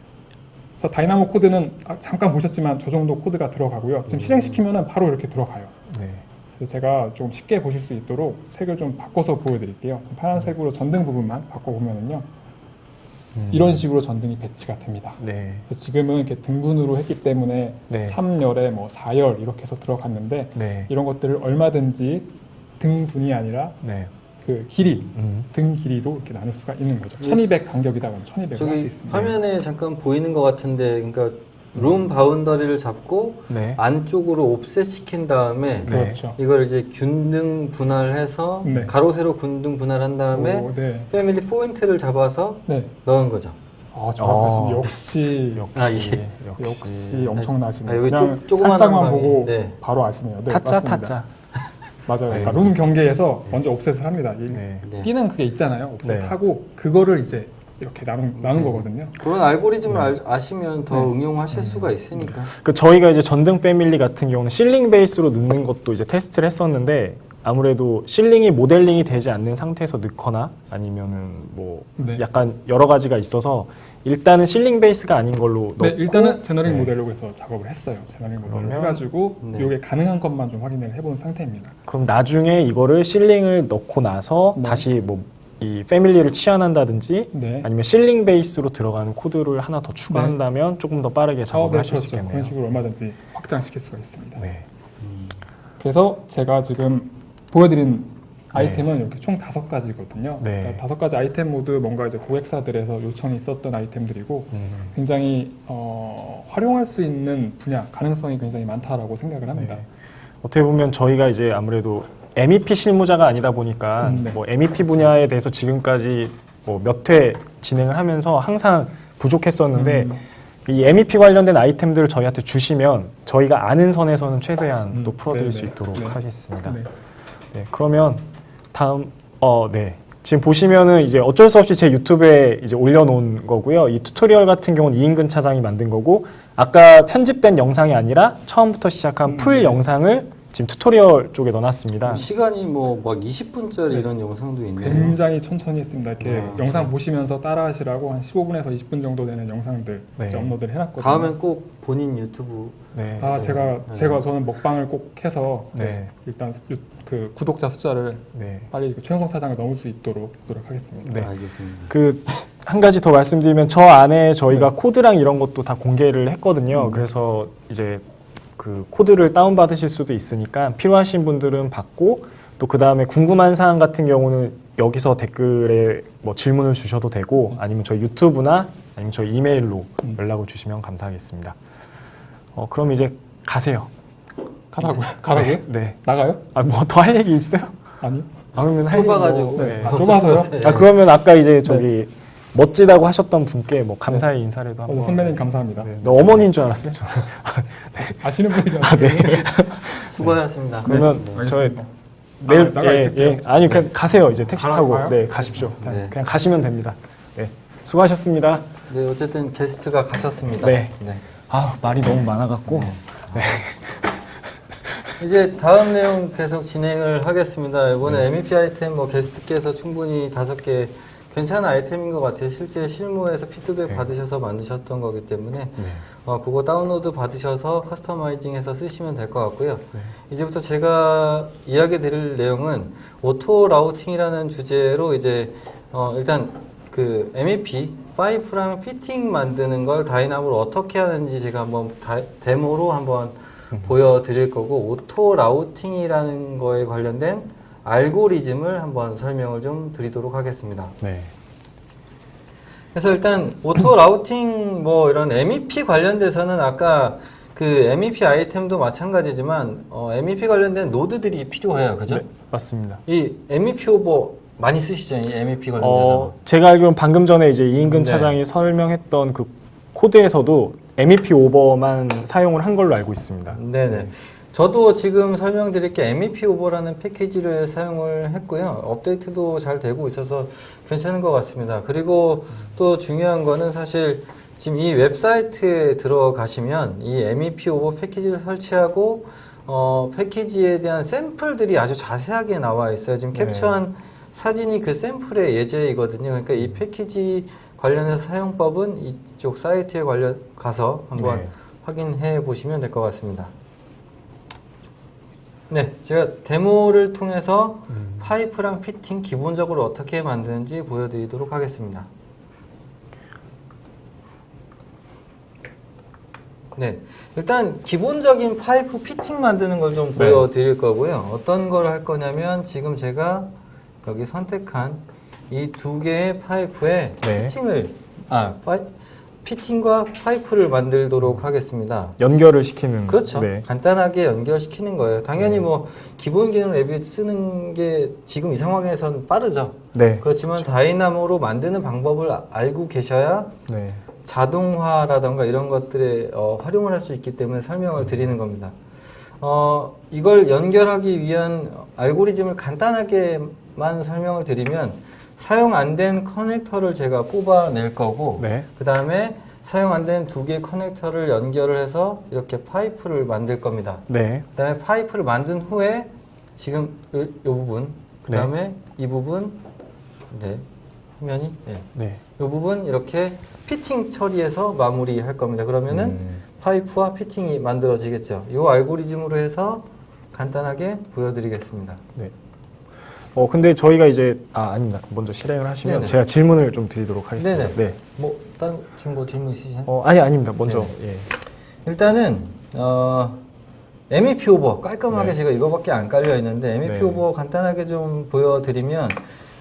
그래서 다이나모 코드는 잠깐 보셨지만 저 정도 코드가 들어가고요. 지금 실행시키면은 바로 이렇게 들어가요. 네. 그래서 제가 좀 쉽게 보실 수 있도록 색을 좀 바꿔서 보여드릴게요. 지금 파란색으로 전등 부분만 바꿔보면은요. 이런 식으로 전등이 배치가 됩니다. 네. 그래서 지금은 이렇게 등분으로 했기 때문에 네. 3열에 뭐 4열 이렇게 해서 들어갔는데 네. 이런 것들을 얼마든지 등분이 아니라 네. 그 길이, 음. 등 길이로 이렇게 나눌 수가 있는 거죠. 1200 간격이다 그러면 1200을 할 수 저기 있습니다. 화면에 잠깐 보이는 것 같은데 그러니까 룸 바운더리를 잡고 네. 안쪽으로 옵셋 시킨 다음에 그렇죠. 이걸 이제 균등 분할해서 네. 가로 세로 균등 분할한 다음에 오, 네. 패밀리 포인트를 잡아서 네. 넣은 거죠. 정확하십니다. 역시 아, 역시. 예. 역시 엄청나시네요. 아, 여기 그냥 조그만한 살짝만 방이, 보고 네. 바로 아시네요. 네, 타짜 맞습니다. 타짜. 맞아요. 그러니까 아이고. 룸 경계에서 먼저 옵셋을 합니다. 이 네. 네. 띄는 그게 있잖아요. 옵셋 네. 하고 그거를 이제 이렇게 나눈 거거든요. 그런 알고리즘을 아시면 더 네. 응용하실 수가 있으니까. 그 저희가 이제 전등 패밀리 같은 경우는 실링 베이스로 넣는 것도 이제 테스트를 했었는데 아무래도 실링이 모델링이 되지 않는 상태에서 넣거나 아니면은 뭐 네. 약간 여러 가지가 있어서 일단은 실링 베이스가 아닌 걸로 넣고 네, 일단은 제너링 네. 모델로 해서 작업을 했어요. 제너링 모델을 그러면- 해가지고 네. 이게 가능한 것만 좀 확인을 해본 상태입니다. 그럼 나중에 이거를 실링을 넣고 나서 네. 다시 뭐 이 패밀리를 치환한다든지 네. 아니면 실링 베이스로 들어가는 코드를 하나 더 추가한다면 조금 더 빠르게 작업을 네, 하실 수 그렇죠. 있겠네요. 그런 식으로 얼마든지 확장시킬 수가 있습니다. 네. 그래서 제가 지금 보여드린 아이템은 이렇게 총 5가지거든요. 네. 그러니까 5가지 아이템 모두 뭔가 이제 고객사들에서 요청이 있었던 아이템들이고 굉장히 활용할 수 있는 분야, 가능성이 굉장히 많다라고 생각을 합니다. 네. 어떻게 보면 저희가 이제 아무래도 MEP 실무자가 아니다 보니까 네. 뭐 MEP 분야에 대해서 지금까지 뭐 몇 회 진행을 하면서 항상 부족했었는데 이 MEP 관련된 아이템들을 저희한테 주시면 저희가 아는 선에서는 최대한 또 풀어드릴 네네. 수 있도록 네. 하겠습니다. 네. 네, 그러면 다음 네. 지금 보시면은 이제 어쩔 수 없이 제 유튜브에 이제 올려놓은 거고요. 이 튜토리얼 같은 경우는 이인근 차장이 만든 거고 아까 편집된 영상이 아니라 처음부터 시작한 풀 영상을 지금 튜토리얼 쪽에 넣어놨습니다. 시간이 뭐 막 20분짜리 이런 영상도 있네요. 굉장히 천천히 했습니다. 이렇게 아, 영상 보시면서 따라하시라고 한 15분에서 20분 정도 되는 영상들 네. 이제 업로드를 해놨거든요. 다음엔 꼭 본인 유튜브 네. 저는 먹방을 꼭 해서 네. 일단 그 구독자 숫자를 네. 빨리 최현성 차장을 넘을 수 있도록 노력하겠습니다. 네. 알겠습니다. 그 한 가지 더 말씀드리면 저 안에 저희가 코드랑 이런 것도 다 공개를 했거든요. 그래서 이제 그 코드를 다운 받으실 수도 있으니까 필요하신 분들은 받고 또 그 다음에 궁금한 사항 같은 경우는 여기서 댓글에 뭐 질문을 주셔도 되고 아니면 저희 유튜브나 아니면 저희 이메일로 연락을 주시면 감사하겠습니다. 그럼 이제 가세요. 가라고요? 가라고요? 네. 나가요? 아, 뭐 더 할 얘기 있어요? 아니요. 그러면 할 얘기 좁아가지고. 뭐, 네. 아, 좁아서요? 아 그러면 아까 이제 저기 멋지다고 하셨던 분께 뭐 감사의 인사라도 한번. 선배님 감사합니다. 네. 너 어머니인 줄 알았어요. 저는. 아시는 분이잖아요. 아, 네. 수고하셨습니다. 그러면 저희 알겠습니다. 내일 나가 있을게요. 아니 그냥 가세요. 이제 택시 타고 가요? 네 가십시오. 네. 그냥 가시면 됩니다. 네. 수고하셨습니다. 네, 어쨌든 게스트가 가셨습니다. 네. 네. 아 말이 너무 많아갖고. 이제 다음 내용 계속 진행을 하겠습니다. 이번에 MEP 아이템 뭐 게스트께서 충분히 5개 괜찮은 아이템인 것 같아요. 실제 실무에서 피드백 네. 받으셔서 만드셨던 거기 때문에 그거 다운로드 받으셔서 커스터마이징해서 쓰시면 될 것 같고요. 이제부터 제가 이야기 드릴 내용은 오토 라우팅이라는 주제로 이제 일단 그 MEP 파이프랑 피팅 만드는 걸 다이나모로 어떻게 하는지 제가 한번 데모로 한번 보여드릴 거고 오토 라우팅이라는 거에 관련된 알고리즘을 한번 설명을 좀 드리도록 하겠습니다. 네. 그래서 일단 오토 라우팅 뭐 이런 MEP 관련돼서는 아까 그 MEP 아이템도 마찬가지지만 MEP 관련된 노드들이 필요해요. 그죠? 네, 맞습니다. 이 MEP 오버 많이 쓰시죠? 이 MEP 관련돼서. 제가 알기로는 방금 전에 이제 이인근 네. 차장이 설명했던 그 코드에서도 MEP 오버만 사용을 한 걸로 알고 있습니다. 네네. 저도 지금 설명드릴 게 MEP 오버라는 패키지를 사용을 했고요. 업데이트도 잘 되고 있어서 괜찮은 것 같습니다. 그리고 또 중요한 거는 사실 지금 이 웹사이트에 들어가시면 이 MEP 오버 패키지를 설치하고 패키지에 대한 샘플들이 아주 자세하게 나와 있어요. 지금 네. 캡처한 사진이 그 샘플의 예제이거든요. 그러니까 이 패키지 관련해서 사용법은 이쪽 사이트에 가서 한번 네. 확인해 보시면 될 것 같습니다. 네, 제가 데모를 통해서 파이프랑 피팅 기본적으로 어떻게 만드는지 보여드리도록 하겠습니다. 네, 일단 기본적인 파이프 피팅 만드는 걸 좀 네. 보여드릴 거고요. 어떤 걸 할 거냐면 지금 제가 여기 선택한 이 2개의 파이프에 네. 피팅과 파이프를 만들도록 하겠습니다. 연결을 시키는. 그렇죠. 네. 간단하게 연결시키는 거예요. 당연히 뭐 기본 기능 레빗 쓰는 게 지금 이 상황에선 빠르죠. 네. 그렇지만 다이나모로 만드는 방법을 알고 계셔야 네. 자동화라던가 이런 것들에 활용을 할 수 있기 때문에 설명을 드리는 겁니다. 이걸 연결하기 위한 알고리즘을 간단하게만 설명을 드리면 사용 안 된 커넥터를 제가 뽑아낼 거고 네. 그 다음에 사용 안 된 2개의 커넥터를 연결을 해서 이렇게 파이프를 만들 겁니다. 네. 그 다음에 파이프를 만든 후에 지금 이 부분 그 다음에 이 부분 네 화면이 네. 이 부분 이렇게 피팅 처리해서 마무리할 겁니다. 그러면은 파이프와 피팅이 만들어지겠죠. 이 알고리즘으로 해서 간단하게 보여드리겠습니다. 네. 근데 저희가 이제 아닙니다. 먼저 실행을 하시면 네네. 제가 질문을 좀 드리도록 하겠습니다. 네네. 네. 뭐 다른 질문 있으시나요? 아닙니다. 먼저 예. 일단은 MEP 오버 깔끔하게 네. 제가 이거밖에 안 깔려 있는데 MEP 네. 오버 간단하게 좀 보여드리면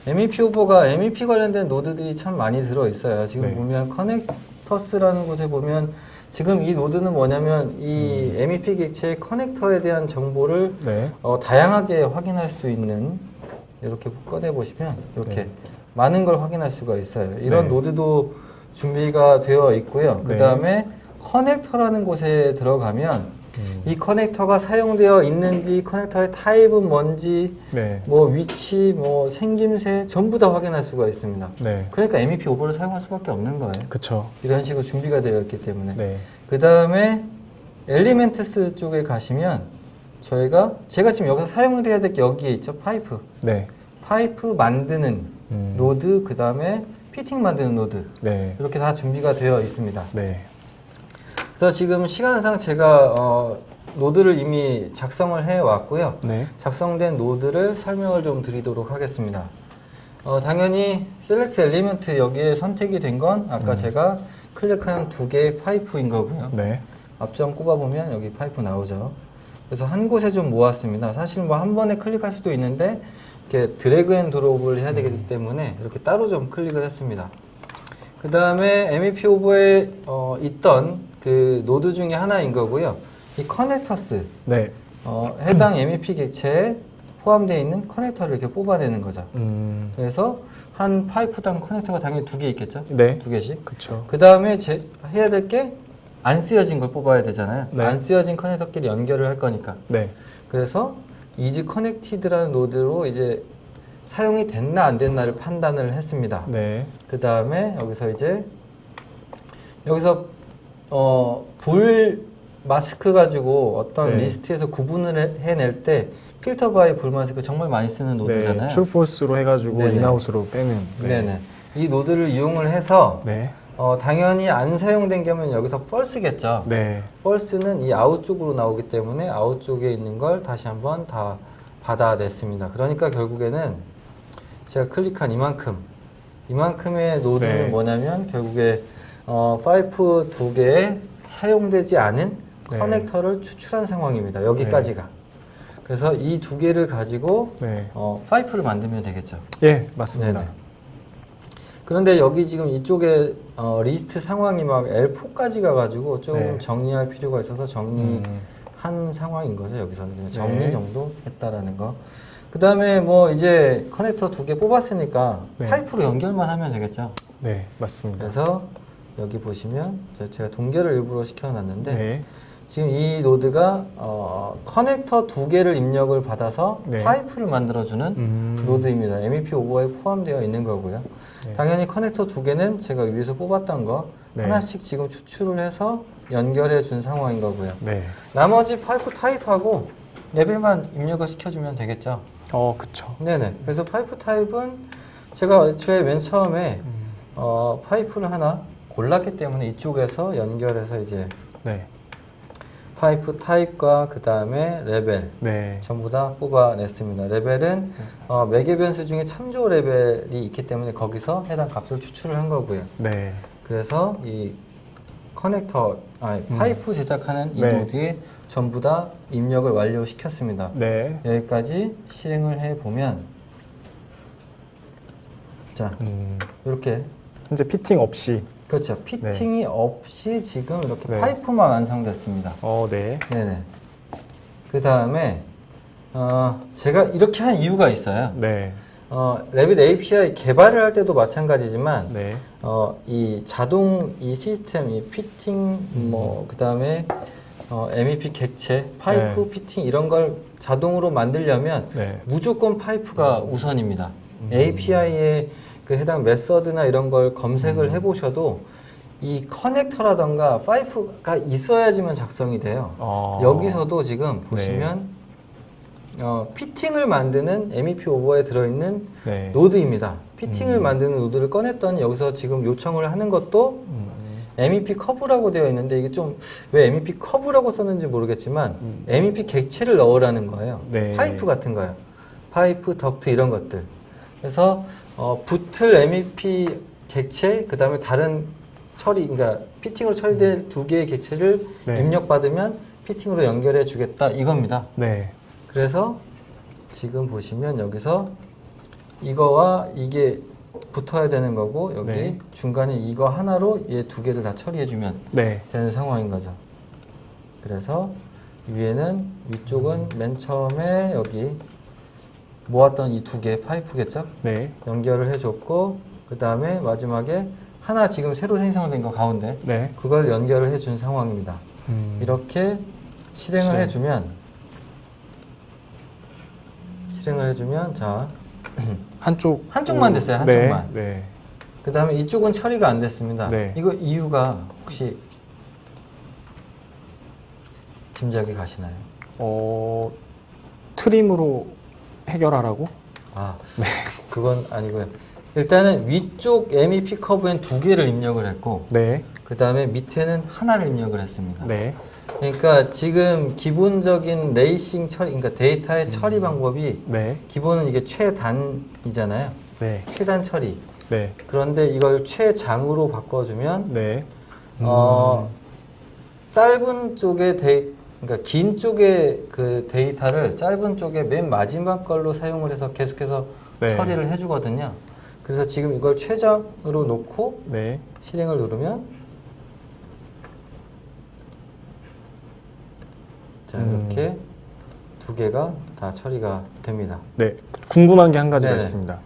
MEP 오버가 MEP 관련된 노드들이 참 많이 들어 있어요. 지금 네. 보면 커넥터스라는 곳에 보면 지금 이 노드는 뭐냐면 이 MEP 객체의 커넥터에 대한 정보를 네. 다양하게 확인할 수 있는 이렇게 꺼내 보시면 이렇게 네. 많은 걸 확인할 수가 있어요. 이런 네. 노드도 준비가 되어 있고요. 그 네. 다음에 커넥터라는 곳에 들어가면 이 커넥터가 사용되어 있는지, 커넥터의 타입은 뭔지, 네. 뭐 위치, 뭐 생김새 전부 다 확인할 수가 있습니다. 네. 그러니까 MEP 오버를 사용할 수밖에 없는 거예요. 그쵸. 이런 식으로 준비가 되어 있기 때문에. 네. 그 다음에 엘리멘트스 쪽에 가시면 제가 지금 여기서 사용을 해야 될 게 여기에 있죠. 파이프. 네. 파이프 만드는 노드, 그 다음에 피팅 만드는 노드. 네. 이렇게 다 준비가 되어 있습니다. 네. 그래서 지금 시간상 제가 노드를 이미 작성을 해 왔고요. 네. 작성된 노드를 설명을 좀 드리도록 하겠습니다. 당연히 셀렉트 엘리먼트 여기에 선택이 된 건 아까 제가 클릭한 두 개의 파이프인 거고요. 네. 앞점 꼽아보면 여기 파이프 나오죠. 그래서 한 곳에 좀 모았습니다. 사실 뭐 한 번에 클릭할 수도 있는데 이렇게 드래그 앤 드롭을 해야 되기 때문에 이렇게 따로 좀 클릭을 했습니다. 그 다음에 MEP 오버에 있던 그 노드 중에 하나인 거고요. 이 커넥터스, 네. 해당 MEP 객체에 포함되어 있는 커넥터를 이렇게 뽑아내는 거죠. 그래서 한 파이프당 커넥터가 당연히 두 개 있겠죠? 네. 두 개씩. 그쵸. 그 다음에 해야 될 게 안 쓰여진 걸 뽑아야 되잖아요. 네. 안 쓰여진 커넥터끼리 연결을 할 거니까. 네. 그래서 이즈 커넥티드라는 노드로 이제 사용이 됐나 안 됐나를 판단을 했습니다. 네. 그 다음에 여기서 불 마스크 가지고 어떤 네. 리스트에서 구분을 해낼 때 필터 바이 불 마스크 정말 많이 쓰는 노드잖아요. 네. 트루포스로 해가지고 네네. 인아웃으로 빼는. 네네. 이 노드를 이용을 해서 네. 당연히 안 사용된 게면 여기서 false겠죠. 네. false는 이 아웃 쪽으로 나오기 때문에 아웃 쪽에 있는 걸 다시 한번 다 받아냈습니다. 그러니까 결국에는 제가 클릭한 이만큼의 노드는 네. 뭐냐면 결국에 파이프 두 개에 사용되지 않은 네. 커넥터를 추출한 상황입니다. 여기까지가. 그래서 이 두 개를 가지고 네. 파이프를 만들면 되겠죠. 예, 맞습니다. 네네. 그런데 여기 지금 이쪽에 리스트 상황이 막 L4까지 가가지고 조금 네. 정리할 필요가 있어서 정리한 상황인 거죠. 여기서는 그냥 정리 네. 정도 했다라는 거. 그 다음에 뭐 이제 커넥터 두 개 뽑았으니까 네. 파이프로 연결만 하면 되겠죠. 네, 맞습니다. 그래서 여기 보시면 제가 동결을 일부러 시켜놨는데 네. 지금 이 노드가 커넥터 두 개를 입력을 받아서 네. 파이프를 만들어주는 노드입니다. MEP 오버에 포함되어 있는 거고요. 네. 당연히 커넥터 두 개는 제가 위에서 뽑았던 거 네. 하나씩 지금 추출을 해서 연결해 준 상황인 거고요. 네. 나머지 파이프 타입하고 레벨만 입력을 시켜주면 되겠죠. 그쵸. 네네. 그래서 파이프 타입은 제가 애초에 맨 처음에 파이프를 하나 골랐기 때문에 이쪽에서 연결해서 이제 네. 파이프 타입과 그 다음에 레벨 네. 전부 다 뽑아냈습니다. 레벨은 매개 변수 중에 참조 레벨이 있기 때문에 거기서 해당 값을 추출을 한 거고요. 네. 그래서 이 파이프 제작하는 이 네. 노드에 전부 다 입력을 완료시켰습니다. 네. 여기까지 실행을 해보면 자 이렇게 현재 피팅 없이. 그렇죠. 피팅이 없이 지금 이렇게 네. 파이프만 완성됐습니다. 네. 네네. 그 다음에 제가 이렇게 한 이유가 있어요. 네. 레빗 API 개발을 할 때도 마찬가지지만 네. 이 자동 이 시스템 이 피팅 그 다음에 MEP 객체 파이프 네. 피팅 이런 걸 자동으로 만들려면 네. 무조건 파이프가 우선입니다. API에 그 해당 메서드나 이런 걸 검색을 해보셔도 이 커넥터라던가 파이프가 있어야지만 작성이 돼요. 여기서도 지금 보시면 피팅을 만드는 MEP 오버에 들어있는 네. 노드입니다. 피팅을 만드는 노드를 꺼냈더니 여기서 지금 요청을 하는 것도 MEP 커브라고 되어 있는데 이게 좀 왜 MEP 커브라고 썼는지 모르겠지만 MEP 객체를 넣으라는 거예요. 네. 파이프 같은 거예요. 파이프, 덕트 이런 것들. 그래서 붙을 MEP 객체 그 다음에 다른 처리, 그러니까 피팅으로 처리된 두 개의 객체를 네. 입력받으면 피팅으로 연결해 주겠다 이겁니다. 네. 그래서 지금 보시면 여기서 이거와 이게 붙어야 되는 거고 여기 네. 중간에 이거 하나로 얘 두 개를 다 처리해 주면 네. 되는 상황인 거죠. 그래서 위에는 위쪽은 맨 처음에 여기 모았던 이 두 개 파이프겠죠? 네. 연결을 해줬고 그 다음에 마지막에 하나 지금 새로 생성된 거 가운데 네. 그걸 연결을 해준 상황입니다. 이렇게 실행을 해주면 자 한쪽만 됐어요. 한쪽만. 네. 그 다음에 이쪽은 처리가 안 됐습니다. 네. 이거 이유가 혹시 짐작이 가시나요? 트림으로 해결하라고? 아, 그건 아니고요. 일단은 위쪽 MEP 커브엔 두 개를 입력을 했고 네. 그 다음에 밑에는 하나를 입력을 했습니다. 네. 그러니까 지금 기본적인 레이싱 처리, 그러니까 데이터의 처리 방법이 네. 기본은 이게 최단이잖아요. 네. 최단 처리. 네. 그런데 이걸 최장으로 바꿔주면 네. 짧은 쪽의 그러니까 긴 쪽의 그 데이터를 짧은 쪽에 맨 마지막 걸로 사용을 해서 계속해서 네. 처리를 해주거든요. 그래서 지금 이걸 최장으로 놓고 네. 실행을 누르면 자 이렇게 두 개가 다 처리가 됩니다. 네. 궁금한 게 한 가지가 네네. 있습니다.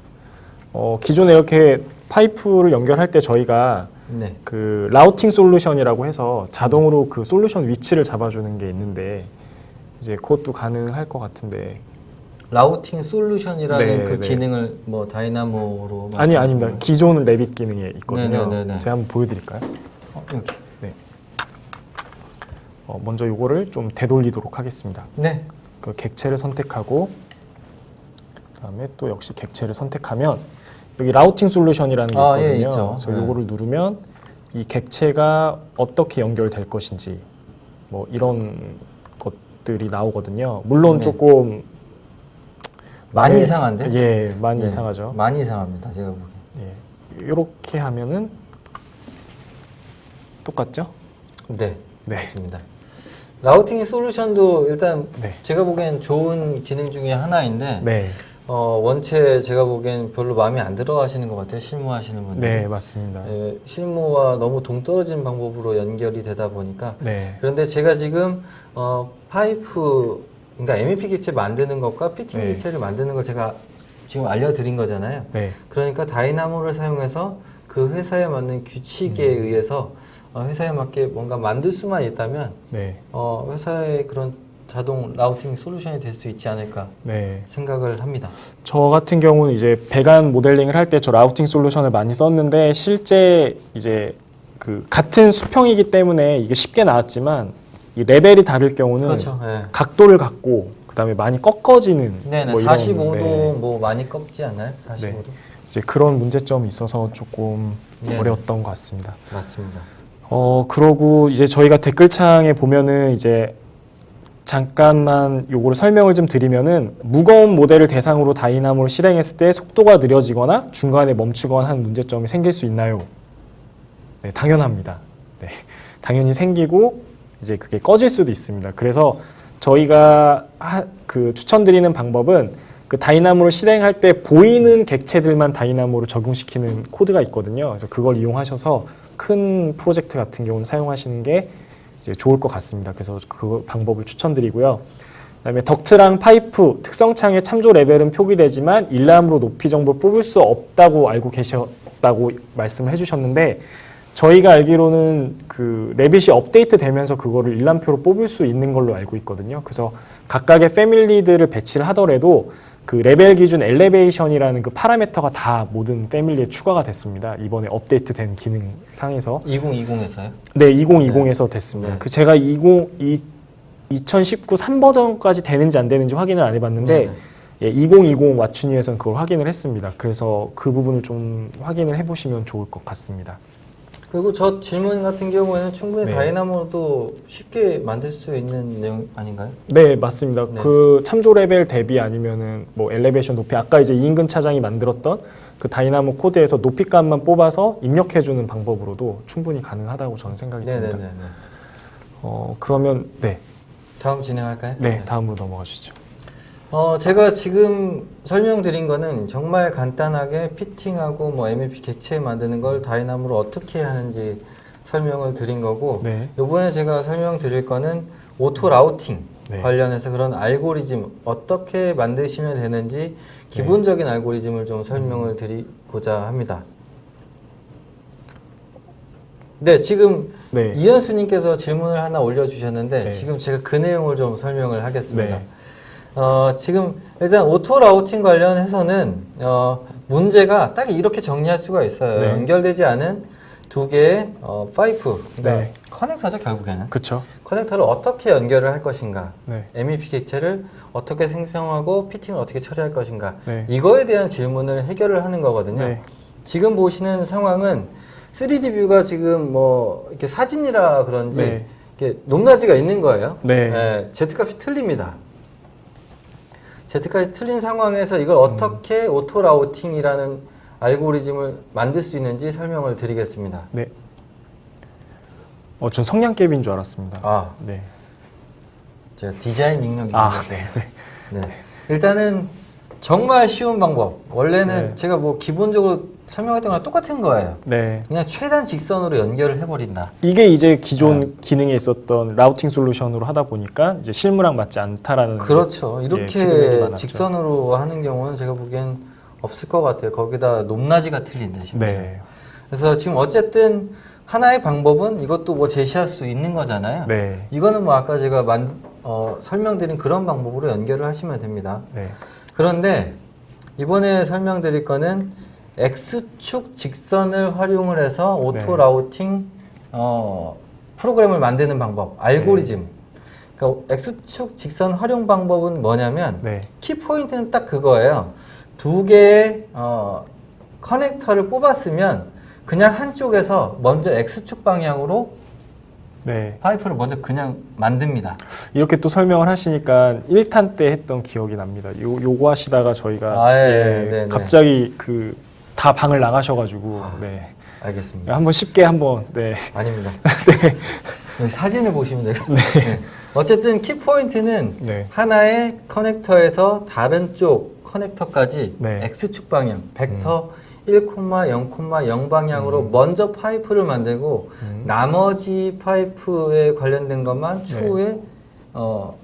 기존에 이렇게 파이프를 연결할 때 저희가 네. 그 라우팅 솔루션이라고 해서 자동으로 그 솔루션 위치를 잡아주는 게 있는데 이제 그것도 가능할 것 같은데 라우팅 솔루션이라는 네, 그 네. 기능을 뭐 다이나모로 아닙니다. 말씀하시는 기존 레빗 기능에 있거든요. 네네네네. 제가 한번 보여드릴까요? 여기. 네. 먼저 요거를 좀 되돌리도록 하겠습니다. 네. 그 객체를 선택하고 그다음에 또 역시 객체를 선택하면 여기 라우팅 솔루션이라는 게 있거든요. 예, 있죠. 그래서 네. 요거를 누르면 이 객체가 어떻게 연결될 것인지 뭐 이런 것들이 나오거든요. 물론 네. 조금 많이 이상한데? 예, 많이 네. 이상하죠. 많이 이상합니다. 제가 보기엔. 예, 이렇게 하면은 똑같죠? 네. 네. 맞습니다. 라우팅 솔루션도 일단 네. 제가 보기엔 좋은 기능 중에 하나인데 네, 원체 제가 보기엔 별로 마음에 안 들어 하시는 것 같아요. 실무하시는 분들. 네, 맞습니다. 실무와 너무 동떨어진 방법으로 연결이 되다 보니까 네, 그런데 제가 지금 파이프 그러니까 MEP 기체 만드는 것과 피팅 네. 기체를 만드는 걸 제가 지금 알려드린 거잖아요. 네, 그러니까 다이나모를 사용해서 그 회사에 맞는 규칙에 의해서 회사에 맞게 뭔가 만들 수만 있다면 네, 회사의 그런 자동 라우팅 솔루션이 될 수 있지 않을까 네. 생각을 합니다. 저 같은 경우는 이제 배관 모델링을 할 때 저 라우팅 솔루션을 많이 썼는데 실제 이제 그 같은 수평이기 때문에 이게 쉽게 나왔지만 이 레벨이 다를 경우는 그렇죠. 네. 각도를 갖고 그다음에 많이 꺾어지는 네네. 뭐 이런, 45도 네. 뭐 많이 꺾지 않나요? 45도? 이제 그런 문제점이 있어서 조금 네. 어려웠던 것 같습니다. 맞습니다. 그러고 이제 저희가 댓글창에 보면은 이제 잠깐만 요거를 설명을 좀 드리면은 무거운 모델을 대상으로 다이나모를 실행했을 때 속도가 느려지거나 중간에 멈추거나 하는 문제점이 생길 수 있나요? 네, 당연합니다. 네, 당연히 생기고 이제 그게 꺼질 수도 있습니다. 그래서 저희가 그 추천드리는 방법은 그 다이나모를 실행할 때 보이는 객체들만 다이나모로 적용시키는 코드가 있거든요. 그래서 그걸 이용하셔서 큰 프로젝트 같은 경우는 사용하시는 게 이제 좋을 것 같습니다. 그래서 그 방법을 추천드리고요. 그다음에 덕트랑 파이프 특성창의 참조 레벨은 표기되지만 일람으로 높이 정보를 뽑을 수 없다고 알고 계셨다고 말씀을 해주셨는데 저희가 알기로는 그 레빗이 업데이트 되면서 그거를 일람표로 뽑을 수 있는 걸로 알고 있거든요. 그래서 각각의 패밀리들을 배치를 하더라도 그 레벨 기준 엘리베이션이라는 그 파라미터가 다 모든 패밀리에 추가가 됐습니다. 이번에 업데이트된 기능 상에서 2020에서요? 네, 2020에서 됐습니다. 네. 그 제가 2019 3버전까지 되는지 안 되는지 확인을 안 해봤는데 네네. 예, 2020 왓츠뉴에서는 그걸 확인을 했습니다. 그래서 그 부분을 좀 확인을 해보시면 좋을 것 같습니다. 그리고 저 질문 같은 경우에는 충분히 네. 다이나모도 쉽게 만들 수 있는 내용 아닌가요? 네, 맞습니다. 네. 그 참조 레벨 대비 아니면은 뭐 엘리베이션 높이 아까 이제 이인근 차장이 만들었던 그 다이나모 코드에서 높이 값만 뽑아서 입력해주는 방법으로도 충분히 가능하다고 저는 생각이 듭니다. 네네네. 그러면 네, 다음 진행할까요? 네, 다음으로 넘어가 주시죠. 제가 지금 설명드린 거는 정말 간단하게 피팅하고 뭐 MEP 객체 만드는 걸 다이나모로 어떻게 하는지 설명을 드린 거고, 네. 이번에 제가 설명드릴 거는 오토 라우팅 네. 관련해서 그런 알고리즘 어떻게 만드시면 되는지 기본적인 알고리즘을 좀 설명을 드리고자 합니다. 네, 지금 네. 이현수님께서 질문을 하나 올려주셨는데 네. 지금 제가 그 내용을 좀 설명을 하겠습니다. 네. 지금 일단 오토 라우팅 관련해서는 문제가 딱 이렇게 정리할 수가 있어요. 네. 연결되지 않은 두 개의 파이프, 그러니까 네. 커넥터죠 결국에는. 그쵸. 커넥터를 어떻게 연결을 할 것인가, 네. MEP 객체를 어떻게 생성하고 피팅을 어떻게 처리할 것인가, 네. 이거에 대한 질문을 해결을 하는 거거든요. 네. 지금 보시는 상황은 3D 뷰가 지금 뭐 이렇게 사진이라 그런지 네. 이렇게 높낮이가 있는 거예요. 네. Z값이 틀립니다. Z값이 틀린 상황에서 이걸 어떻게 오토 라우팅이라는 알고리즘을 만들 수 있는지 설명을 드리겠습니다. 네. 전 성냥개비인 줄 알았습니다. 아, 네. 제가 디자인 능력이 아, 있는데. 네. 네. 일단은 정말 쉬운 방법. 원래는 네. 제가 뭐 기본적으로 설명했던 거랑 똑같은 거예요. 네. 그냥 최단 직선으로 연결을 해버린다. 이게 이제 기존 기능에 있었던 라우팅 솔루션으로 하다 보니까 이제 실무랑 맞지 않다라는. 그렇죠. 피드백이 이렇게 많았죠. 직선으로 하는 경우는 제가 보기엔 없을 것 같아요. 거기다 높낮이가 틀린데 심지어. 네. 그래서 지금 어쨌든 하나의 방법은 이것도 뭐 제시할 수 있는 거잖아요. 네. 이거는 뭐 아까 제가 설명드린 그런 방법으로 연결을 하시면 됩니다. 네. 그런데 이번에 설명드릴 거는 X축 직선을 활용을 해서 오토 네. 라우팅 프로그램을 만드는 방법, 알고리즘. 그러니까 X축 직선 활용 방법은 뭐냐면 네. 키포인트는 딱 그거예요. 두 개의 커넥터를 뽑았으면 그냥 한쪽에서 먼저 X축 방향으로 네. 파이프를 먼저 그냥 만듭니다. 이렇게 또 설명을 하시니까 1탄 때 했던 기억이 납니다. 요거 하시다가 저희가 아, 예, 네, 네. 갑자기 다 방을 나가셔가지고 네. 알겠습니다. 한번 쉽게 한번 네. 아닙니다. 네. 여기 사진을 보시면 돼요. 네. 어쨌든 키포인트는 네. 하나의 커넥터에서 다른 쪽 커넥터까지 네. X축 방향, 벡터 1,0,0 방향으로 먼저 파이프를 만들고 나머지 파이프에 관련된 것만 추후에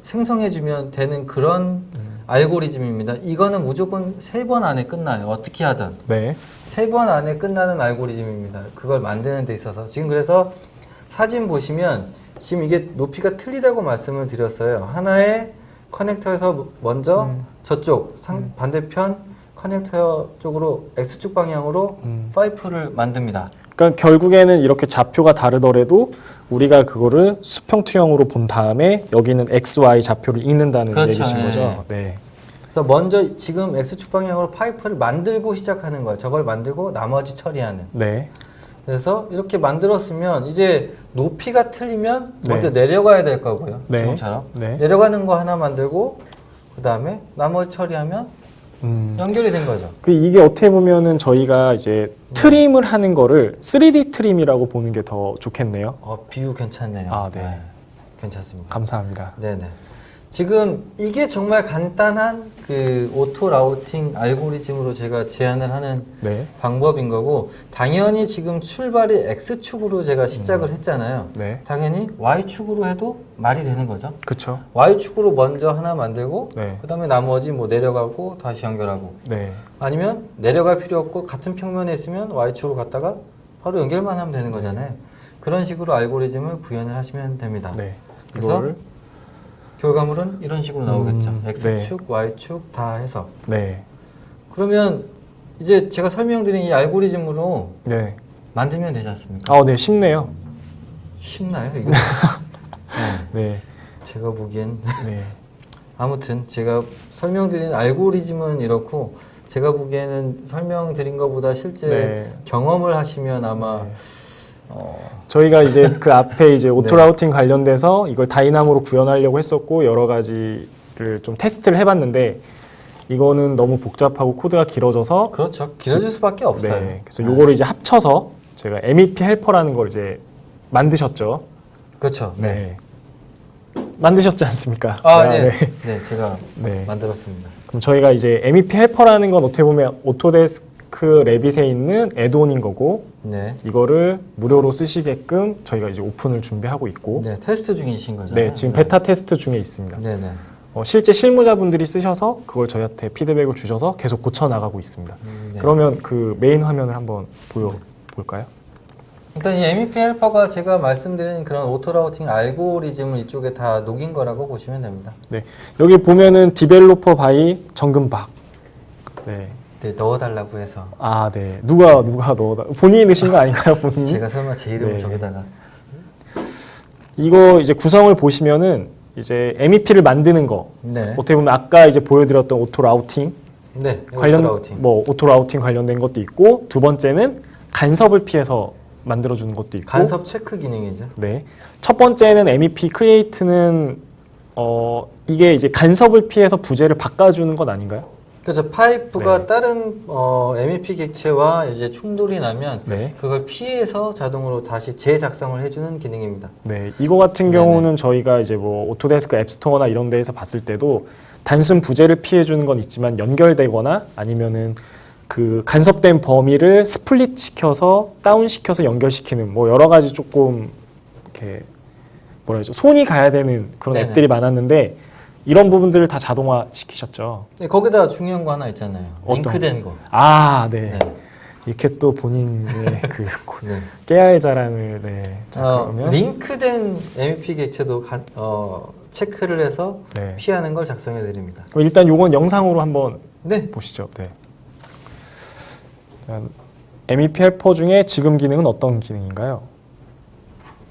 생성해주면 되는 그런 알고리즘입니다. 이거는 무조건 3번 안에 끝나요. 어떻게 하든. 네. 3번 안에 끝나는 알고리즘입니다. 그걸 만드는 데 있어서. 지금 그래서 사진 보시면 지금 이게 높이가 틀리다고 말씀을 드렸어요. 하나의 커넥터에서 먼저 저쪽 반대편 커넥터 쪽으로 X축 방향으로 파이프를 만듭니다. 그러니까 결국에는 이렇게 좌표가 다르더라도 우리가 그거를 수평투영으로 본 다음에 여기는 X, Y 좌표를 읽는다는 그렇죠. 얘기신 네. 거죠. 네. 그래서 먼저 지금 X축 방향으로 파이프를 만들고 시작하는 거예요. 저걸 만들고 나머지 처리하는. 네. 그래서 이렇게 만들었으면 이제 높이가 틀리면 네. 먼저 내려가야 될 거고요. 네. 지금처럼. 네. 내려가는 거 하나 만들고 그 다음에 나머지 처리하면 연결이 된 거죠. 이게 어떻게 보면은 저희가 이제 트림을 하는 거를 3D 트림이라고 보는 게 더 좋겠네요. 비유 괜찮네요. 아, 네. 괜찮습니다. 감사합니다. 네네. 지금 이게 정말 간단한 그 오토 라우팅 알고리즘으로 제가 제안을 하는 네. 방법인 거고, 당연히 지금 출발이 X축으로 제가 시작을 했잖아요. 네. 당연히 Y축으로 해도 말이 되는 거죠. 그렇죠. Y축으로 먼저 하나 만들고 네. 그 다음에 나머지 뭐 내려가고 다시 연결하고, 네. 아니면 내려갈 필요 없고 같은 평면에 있으면 Y축으로 갔다가 바로 연결만 하면 되는 거잖아요. 그런 식으로 알고리즘을 구현을 하시면 됩니다. 네. 그래서 이거를 결과물은 이런 식으로 나오겠죠. 네. X축, Y축 다 해서. 네. 그러면 이제 제가 설명드린 이 알고리즘으로 네. 만들면 되지 않습니까? 네, 쉽네요. 쉽나요, 이거? 네. 제가 보기엔 네. 아무튼 제가 설명드린 알고리즘은 이렇고, 제가 보기에는 설명드린 것보다 실제 네. 경험을 하시면 아마 네. 저희가 이제 그 앞에 이제 오토 라우팅 관련돼서 이걸 다이나모로 구현하려고 했었고 여러 가지를 좀 테스트를 해봤는데 이거는 너무 복잡하고 코드가 길어져서 그렇죠. 길어질 수밖에 없어요. 네. 그래서 요거를 이제 합쳐서 제가 MEP 헬퍼라는 걸 이제 만드셨죠. 그렇죠. 네. 만드셨지 않습니까? 네. 네, 제가 네. 만들었습니다. 그럼 저희가 이제 MEP 헬퍼라는 건 어떻게 보면 오토데스크 레빗에 있는 애드온인 거고 네. 이거를 무료로 쓰시게끔 저희가 이제 오픈을 준비하고 있고 네, 테스트 중이신 거잖아요. 네, 지금 베타 테스트 중에 있습니다. 네, 네. 실제 실무자분들이 쓰셔서 그걸 저희한테 피드백을 주셔서 계속 고쳐 나가고 있습니다. 네. 그러면 그 메인 화면을 한번 보여볼까요? 일단 이 MEP 헬퍼가 제가 말씀드린 그런 오토라우팅 알고리즘을 이쪽에 다 녹인 거라고 보시면 됩니다. 네, 여기 보면은 디벨로퍼 바이 정근박. 네, 네, 넣어달라고 해서 아, 네, 누가 넣어다 본인이 넣으신 거 아닌가요, 본인이? 제가 설마 제 이름을 네. 저기다가 이거 이제 구성을 보시면은 이제 MEP를 만드는 거 네, 어떻게 보면 아까 이제 보여드렸던 오토 라우팅 네, 관련 오토라우팅. 뭐 오토 라우팅 관련된 것도 있고 두 번째는 간섭을 피해서 만들어주는 것도 있고 간섭 체크 기능이죠. 네. 첫 번째는 MEP 크리에이트는 이게 이제 간섭을 피해서 부재를 바꿔주는 것 아닌가요? 그렇죠. 파이프가 네. 다른 MEP 객체와 이제 충돌이 나면 네. 그걸 피해서 자동으로 다시 재작성을 해주는 기능입니다. 네. 이거 같은 경우는 저희가 이제 뭐 오토데스크 앱스토어나 이런 데에서 봤을 때도 단순 부재를 피해주는 건 있지만 연결되거나 아니면은 그 간섭된 범위를 스플릿 시켜서 다운 시켜서 연결시키는 뭐 여러 가지 조금 이렇게 뭐라 그러죠? 손이 가야 되는 그런 네네. 앱들이 많았는데 이런 부분들을 다 자동화 시키셨죠. 네, 거기다 중요한 거 하나 있잖아요. 어떤? 링크된 거. 아, 네. 네. 이렇게 또 본인의 그 네. 깨알 자랑을 네. 자, 그러면 링크된 MEP 객체도 체크를 해서 네. 피하는 걸 작성해 드립니다. 그럼 일단 요건 영상으로 한번 네. 보시죠. 네. 일단 MEP 헬퍼 중에 지금 기능은 어떤 기능인가요?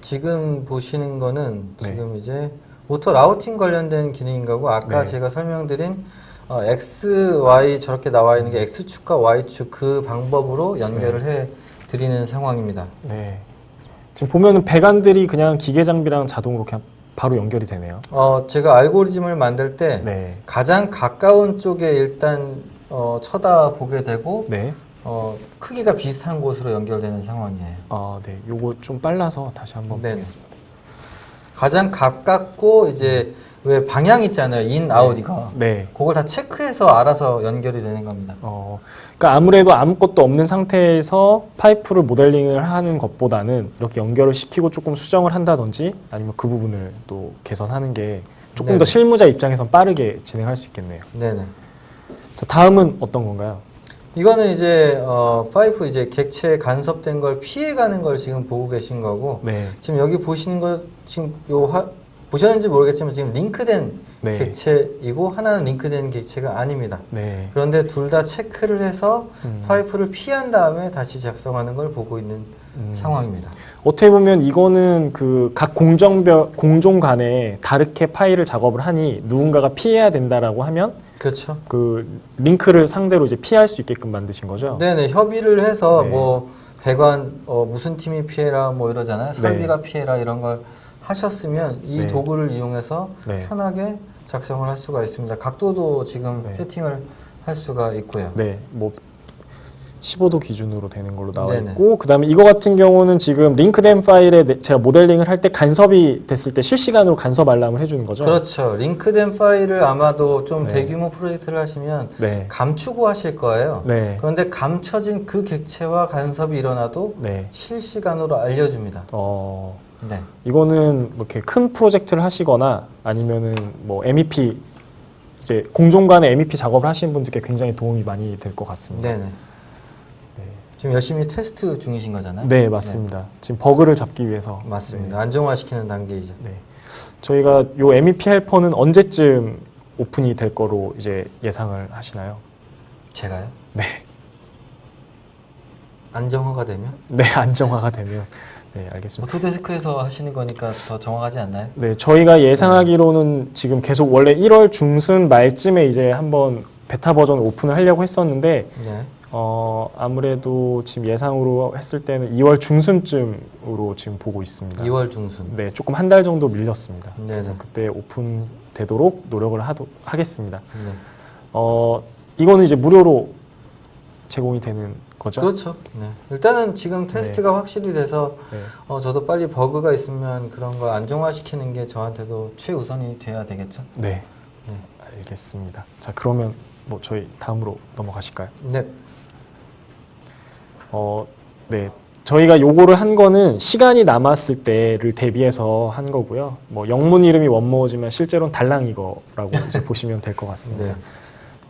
지금 보시는 거는 네. 지금 이제 오토 라우팅 관련된 기능인 거고 아까 네. 제가 설명드린 X, Y 저렇게 나와 있는 게 X축과 Y축 그 방법으로 연결을 해 드리는 상황입니다. 네. 지금 보면은 배관들이 그냥 기계 장비랑 자동으로 그냥 바로 연결이 되네요. 제가 알고리즘을 만들 때 네. 가장 가까운 쪽에 일단 쳐다보게 되고 네. 크기가 비슷한 곳으로 연결되는 상황이에요. 아, 네. 요거 좀 빨라서 다시 한번 네. 보겠습니다. 가장 가깝고 이제 왜 방향 있잖아요. 인, 아웃 이거. 네. 그걸 다 체크해서 알아서 연결이 되는 겁니다. 그러니까 아무래도 아무것도 없는 상태에서 파이프를 모델링을 하는 것보다는 이렇게 연결을 시키고 조금 수정을 한다든지 아니면 그 부분을 또 개선하는 게 조금 네네. 더 실무자 입장에선 빠르게 진행할 수 있겠네요. 네네. 자, 다음은 어떤 건가요? 이거는 이제 파이프 이제 객체 간섭된 걸 피해가는 걸 지금 보고 계신 거고 네. 지금 여기 보시는 거 지금 보셨는지 모르겠지만 지금 링크된 네. 객체이고 하나는 링크된 객체가 아닙니다. 네. 그런데 둘 다 체크를 해서 음. 파이프를 피한 다음에 다시 작성하는 걸 보고 있는 상황입니다. 어떻게 보면 이거는 그 각 공종 간에 다르게 파일을 작업을 하니 누군가가 피해야 된다라고 하면 그렇죠. 그 링크를 상대로 이제 피할 수 있게끔 만드신 거죠? 네네 협의를 해서 네. 뭐 배관 무슨 팀이 피해라 뭐 이러잖아요. 설비가 피해라 이런 걸 하셨으면 이 네. 도구를 이용해서 네. 편하게 작성을 할 수가 있습니다. 각도도 지금 네. 세팅을 할 수가 있고요. 네, 뭐 15도 기준으로 되는 걸로 나와 네네. 있고 그다음에 이거 같은 경우는 지금 링크된 파일에 제가 모델링을 할 때 간섭이 됐을 때 실시간으로 간섭 알람을 해주는 거죠? 그렇죠. 링크된 파일을 아마도 좀 네. 대규모 프로젝트를 하시면 네. 감추고 하실 거예요. 네. 그런데 감춰진 그 객체와 간섭이 일어나도 네. 실시간으로 알려줍니다. 네. 이거는 뭐 이렇게 큰 프로젝트를 하시거나 아니면은 뭐 MEP 이제 공종 간의 MEP 작업을 하시는 분들께 굉장히 도움이 많이 될 것 같습니다. 네네. 지금 열심히 테스트 중이신 거잖아요. 네, 맞습니다. 지금 버그를 잡기 위해서. 맞습니다. 안정화시키는 단계이죠. 네. 저희가 요 MEP 헬퍼는 언제쯤 오픈이 될 거로 이제 예상을 하시나요? 제가요? 네. 안정화가 되면? 네, 안정화가 되면. 네, 알겠습니다. 오토데스크에서 하시는 거니까 더 정확하지 않나요? 네, 저희가 예상하기로는 지금 계속 원래 1월 중순 말쯤에 이제 한번 베타 버전 오픈을 하려고 했었는데 네. 아무래도 지금 예상으로 했을 때는 2월 중순쯤으로 지금 보고 있습니다. 2월 중순. 네, 조금 한 달 정도 밀렸습니다. 네네. 그래서 그때 오픈되도록 노력을 하겠습니다. 네. 이거는 이제 무료로 제공이 되는 거죠? 그렇죠. 네. 일단은 지금 테스트가 확실히 돼서 네. 저도 빨리 버그가 있으면 그런 걸 안정화시키는 게 저한테도 최우선이 돼야 되겠죠. 네. 네. 알겠습니다. 자, 그러면 뭐 저희 다음으로 넘어가실까요? 네. 네. 저희가 요거를 한 거는 시간이 남았을 때를 대비해서 한 거고요. 뭐 영문 이름이 원모어지만 실제로는 달랑이거라고 이제 보시면 될 것 같습니다. 네.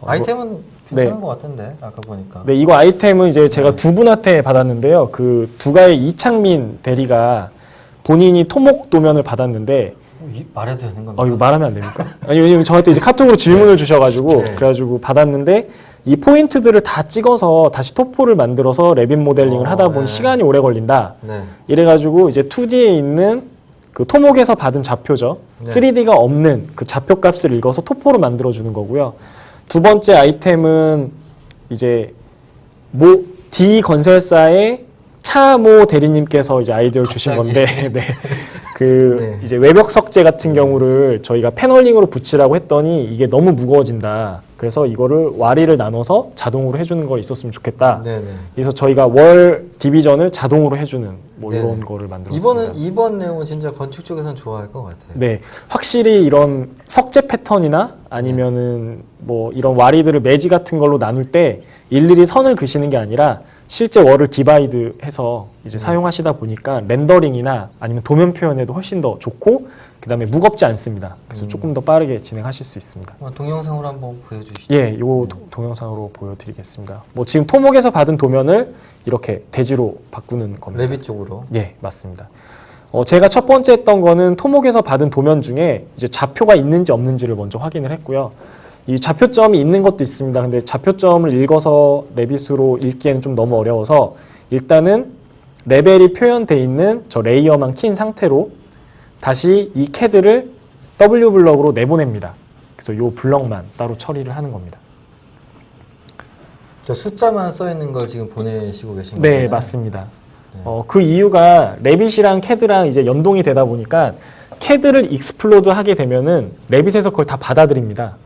아이템은 괜찮은 네. 것 같은데 아까 보니까. 네, 이거 아이템은 이제 제가 두 분한테 받았는데요. 그 두가의 이창민 대리가 본인이 토목 도면을 받았는데 말해도 되는 겁니까? 이거 말하면 안 됩니까? 아니, 왜냐면 저한테 이제 카톡으로 질문을 주셔가지고 네. 그래가지고 받았는데 이 포인트들을 다 찍어서 다시 토포를 만들어서 레빗 모델링을 하다 보니 네. 시간이 오래 걸린다. 네. 이래가지고 이제 2D에 있는 그 토목에서 받은 좌표죠. 네. 3D가 없는 그 좌표 값을 읽어서 토포로 만들어주는 거고요. 두 번째 아이템은 이제 D 건설사의 차모 대리님께서 이제 아이디어를 주신 건데, 네. 그 네. 이제 외벽 석재 같은 경우를 저희가 패널링으로 붙이라고 했더니 이게 너무 무거워진다. 그래서 이거를 와리를 나눠서 자동으로 해주는 거 있었으면 좋겠다. 네네. 그래서 저희가 월 디비전을 자동으로 해주는 뭐 네네. 이런 거를 만들었습니다. 이번 내용은 진짜 건축 쪽에서는 좋아할 것 같아요. 네, 확실히 이런 석재 패턴이나 아니면은 뭐 이런 와리들을 매지 같은 걸로 나눌 때 일일이 선을 그시는 게 아니라 실제 월을 디바이드 해서 이제 사용하시다 보니까 렌더링이나 아니면 도면 표현에도 훨씬 더 좋고 그다음에 무겁지 않습니다. 그래서 조금 더 빠르게 진행하실 수 있습니다. 동영상으로 한번 보여주시죠. 예, 요 동영상으로 보여드리겠습니다. 뭐 지금 토목에서 받은 도면을 이렇게 대지로 바꾸는 겁니다. 레빗 쪽으로. 예, 맞습니다. 제가 첫 번째 했던 거는 토목에서 받은 도면 중에 이제 좌표가 있는지 없는지를 먼저 확인을 했고요. 이 좌표점이 있는 것도 있습니다. 근데 좌표점을 읽어서 레빗으로 읽기에는 좀 너무 어려워서 일단은 레벨이 표현되어 있는 저 레이어만 킨 상태로 다시 이 캐드를 W 블럭으로 내보냅니다. 그래서 이 블럭만 따로 처리를 하는 겁니다. 저 숫자만 써 있는 걸 지금 보내시고 계신 네, 거잖아요. 맞습니다. 그 이유가 레빗이랑 CAD랑 이제 연동이 되다 보니까 CAD를 익스플로드 하게 되면은 레빗에서 그걸 다 받아들입니다.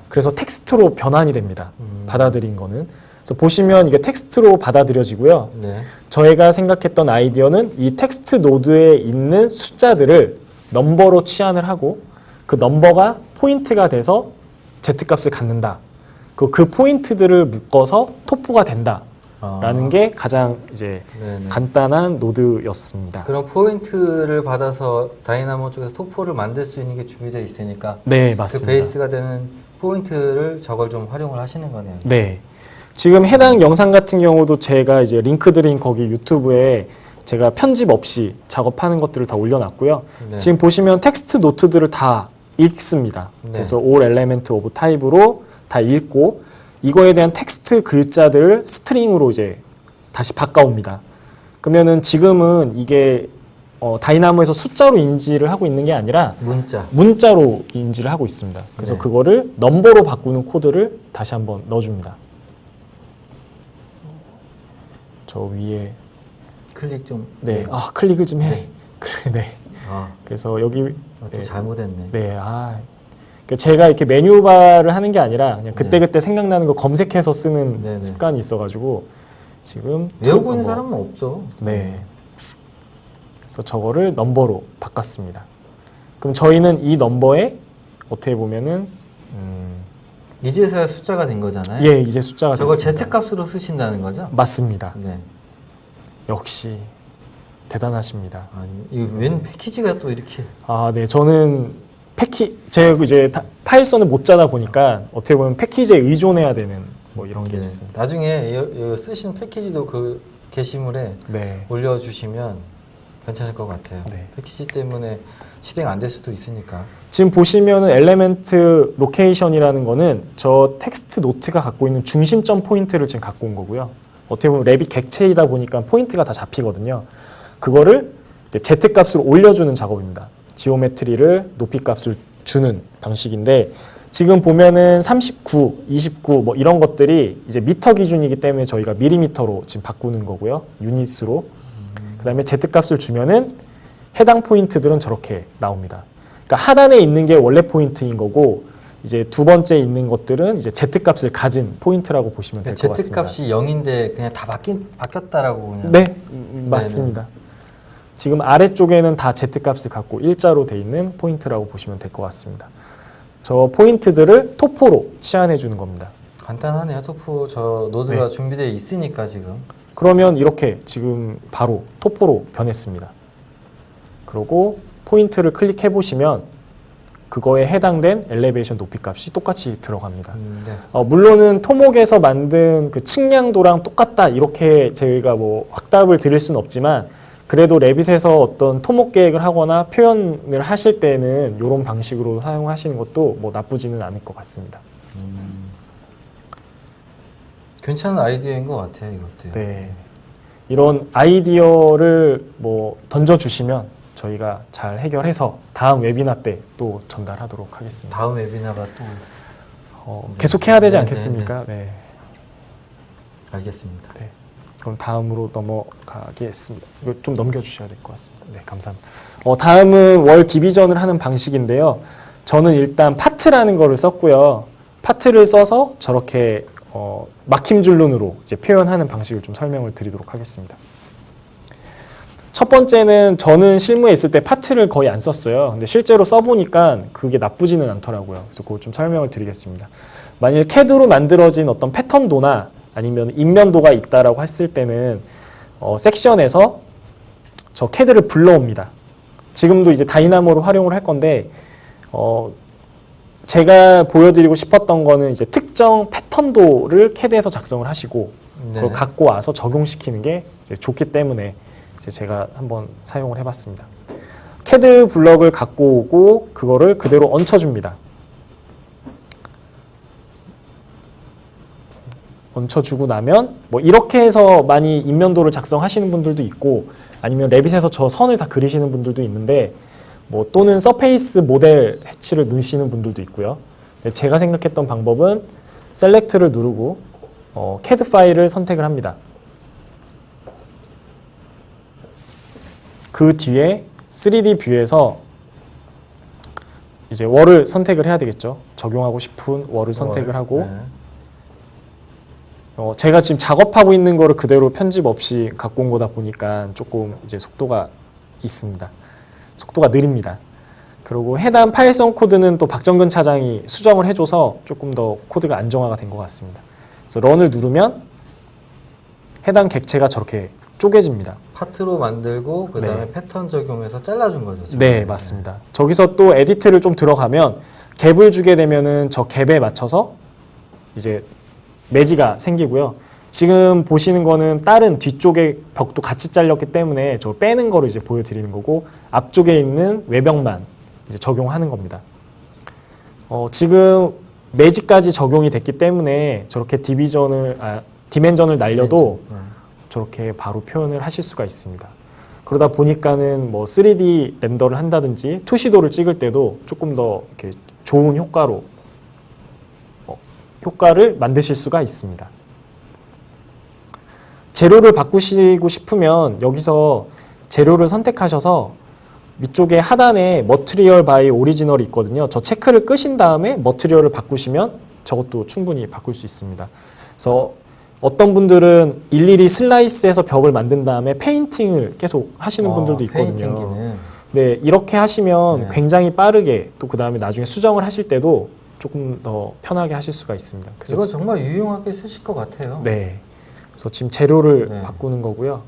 그래서 텍스트로 변환이 됩니다. 받아들인 거는. 그래서 보시면 이게 텍스트로 받아들여지고요. 네. 저희가 생각했던 아이디어는 이 텍스트 노드에 있는 숫자들을 넘버로 치환을 하고 그 넘버가 포인트가 돼서 Z값을 갖는다. 그 포인트들을 묶어서 토포가 된다. 라는 게 가장 이제 네네. 간단한 노드였습니다. 그런 포인트를 받아서 다이나모 쪽에서 토포를 만들 수 있는 게 준비되어 있으니까 네, 그 맞습니다. 베이스가 되는 포인트를 저걸 좀 활용을 하시는 거네요. 네. 지금 해당 영상 같은 경우도 제가 이제 링크 드린 거기 유튜브에 제가 편집 없이 작업하는 것들을 다 올려놨고요. 네. 지금 보시면 텍스트 노트들을 다 읽습니다. 네. 그래서 all element of type로 다 읽고 이거에 대한 텍스트 글자들을 스트링으로 이제 다시 바꿔옵니다. 그러면은 지금은 이게 다이나모에서 숫자로 인지를 하고 있는 게 아니라 문자로 인지를 하고 있습니다. 그래서 네. 그거를 넘버로 바꾸는 코드를 다시 한번 넣어줍니다. 저 위에 클릭 좀. 네, 클릭을 좀 해. 네. 그래, 네. 아, 그래서 여기 또 잘못했네. 네, 그러니까 제가 이렇게 메뉴바를 하는 게 아니라 그냥 그때그때 생각나는 거 검색해서 쓰는 네네. 습관이 있어가지고 지금 외우고 있는 사람은 없죠. 네. 그래서 저거를 넘버로 바꿨습니다. 그럼 저희는 이 넘버에 어떻게 보면은 이제서야 숫자가 된 거잖아요. 예, 이제 숫자가 저걸 됐습니다. Z값으로 쓰신다는 거죠? 맞습니다. 네. 역시 대단하십니다. 아니, 이웬 패키지가 또 이렇게. 네, 저는 제가 이제 파일선을 못 짜다 보니까 어떻게 보면 패키지에 의존해야 되는 뭐 이런 게 네. 있습니다. 나중에 쓰신 패키지도 그 게시물에 네. 올려주시면 괜찮을 것 같아요. 네. 패키지 때문에 실행 안 될 수도 있으니까. 지금 보시면은 엘레멘트 로케이션이라는 거는 저 텍스트 노트가 갖고 있는 중심점 포인트를 지금 갖고 온 거고요. 어떻게 보면 레빗 객체이다 보니까 포인트가 다 잡히거든요. 그거를 이제 Z값으로 올려주는 작업입니다. 지오메트리를 높이값을 주는 방식인데 지금 보면은 39, 29 뭐 이런 것들이 이제 미터 기준이기 때문에 저희가 밀리미터로 지금 바꾸는 거고요. 유닛으로. 그다음에 Z값을 주면은 해당 포인트들은 저렇게 나옵니다. 그러니까 하단에 있는 게 원래 포인트인 거고 이제 두 번째 있는 것들은 이제 Z 값을 가진 포인트라고 보시면 될 것 Z 같습니다. 값이 0인데 그냥 다 바뀌었다라고 그냥. 네, 맞습니다. 지금 아래쪽에는 다 Z 값을 갖고 일자로 돼 있는 포인트라고 보시면 될 것 같습니다. 저 포인트들을 토포로 치환해 주는 겁니다. 간단하네요. 토포 저 노드가 네. 준비되어 있으니까 지금. 그러면 이렇게 지금 바로 토포로 변했습니다. 그리고 포인트를 클릭해 보시면 그거에 해당된 엘리베이션 높이 값이 똑같이 들어갑니다. 네. 물론은 토목에서 만든 그 측량도랑 똑같다 이렇게 저희가 뭐 확답을 드릴 수는 없지만 그래도 레빗에서 어떤 토목 계획을 하거나 표현을 하실 때는 이런 방식으로 사용하시는 것도 뭐 나쁘지는 않을 것 같습니다. 괜찮은 아이디어인 것 같아요, 이것도. 네, 이런 아이디어를 뭐 던져주시면 저희가 잘 해결해서 다음 웨비나 때 또 전달하도록 하겠습니다. 다음 웨비나가 또 계속 해야 되지 네, 않겠습니까? 네. 알겠습니다. 네. 그럼 다음으로 넘어가겠습니다. 이거 좀 넘겨주셔야 될 것 같습니다. 네, 감사합니다. 다음은 월 디비전을 하는 방식인데요. 저는 일단 파트라는 거를 썼고요. 파트를 써서 저렇게 막힘줄눈으로 이제 표현하는 방식을 좀 설명을 드리도록 하겠습니다. 첫 번째는 저는 실무에 있을 때 파트를 거의 안 썼어요. 근데 실제로 써보니까 그게 나쁘지는 않더라고요. 그래서 그거 좀 설명을 드리겠습니다. 만일 CAD로 만들어진 어떤 패턴도나 아니면 인면도가 있다라고 했을 때는 섹션에서 저 CAD를 불러옵니다. 지금도 이제 다이나모로 활용을 할 건데 제가 보여드리고 싶었던 거는 이제 특정 패턴도를 CAD에서 작성을 하시고 네. 그걸 갖고 와서 적용시키는 게 이제 좋기 때문에 이제 제가 한번 사용을 해봤습니다. CAD 블럭을 갖고 오고 그거를 그대로 얹혀줍니다. 얹혀주고 나면 뭐 이렇게 해서 많이 인면도를 작성하시는 분들도 있고 아니면 레빗에서 저 선을 다 그리시는 분들도 있는데 뭐 또는 서페이스 모델 해치를 넣으시는 분들도 있고요. 제가 생각했던 방법은 셀렉트를 누르고 CAD 파일을 선택을 합니다. 그 뒤에 3D 뷰에서 이제 월을 선택을 해야 되겠죠. 적용하고 싶은 월을 선택을 하고 제가 지금 작업하고 있는 거를 그대로 편집 없이 갖고 온 거다 보니까 조금 이제 속도가 있습니다. 속도가 느립니다. 그리고 해당 파일성 코드는 또 박정근 차장이 수정을 해줘서 조금 더 코드가 안정화가 된 것 같습니다. 그래서 런을 누르면 해당 객체가 저렇게 쪼개집니다. 파트로 만들고 그 다음에 네. 패턴 적용해서 잘라준 거죠. 지금. 네, 맞습니다. 저기서 또 에디트를 좀 들어가면 갭을 주게 되면은 저 갭에 맞춰서 이제 매지가 생기고요. 지금 보시는 거는 다른 뒤쪽의 벽도 같이 잘렸기 때문에 저 빼는 거를 이제 보여드리는 거고 앞쪽에 있는 외벽만 이제 적용하는 겁니다. 지금 매지까지 적용이 됐기 때문에 저렇게 디멘전을 날려도 저렇게 바로 표현을 하실 수가 있습니다. 그러다 보니까는 뭐 3D 렌더를 한다든지 투시도를 찍을 때도 조금 더 이렇게 좋은 효과를 만드실 수가 있습니다. 재료를 바꾸시고 싶으면 여기서 재료를 선택하셔서 위쪽에 하단에 머티리얼 바이 오리지널이 있거든요. 저 체크를 끄신 다음에 머티리얼을 바꾸시면 저것도 충분히 바꿀 수 있습니다. 그래서 어떤 분들은 일일이 슬라이스해서 벽을 만든 다음에 페인팅을 계속 하시는 분들도 있거든요. 페인팅기는. 네, 이렇게 하시면 네. 굉장히 빠르게 또 그 다음에 나중에 수정을 하실 때도 조금 더 편하게 하실 수가 있습니다. 그래서 이거 정말 유용하게 쓰실 것 같아요. 네, 그래서 지금 재료를 네. 바꾸는 거고요.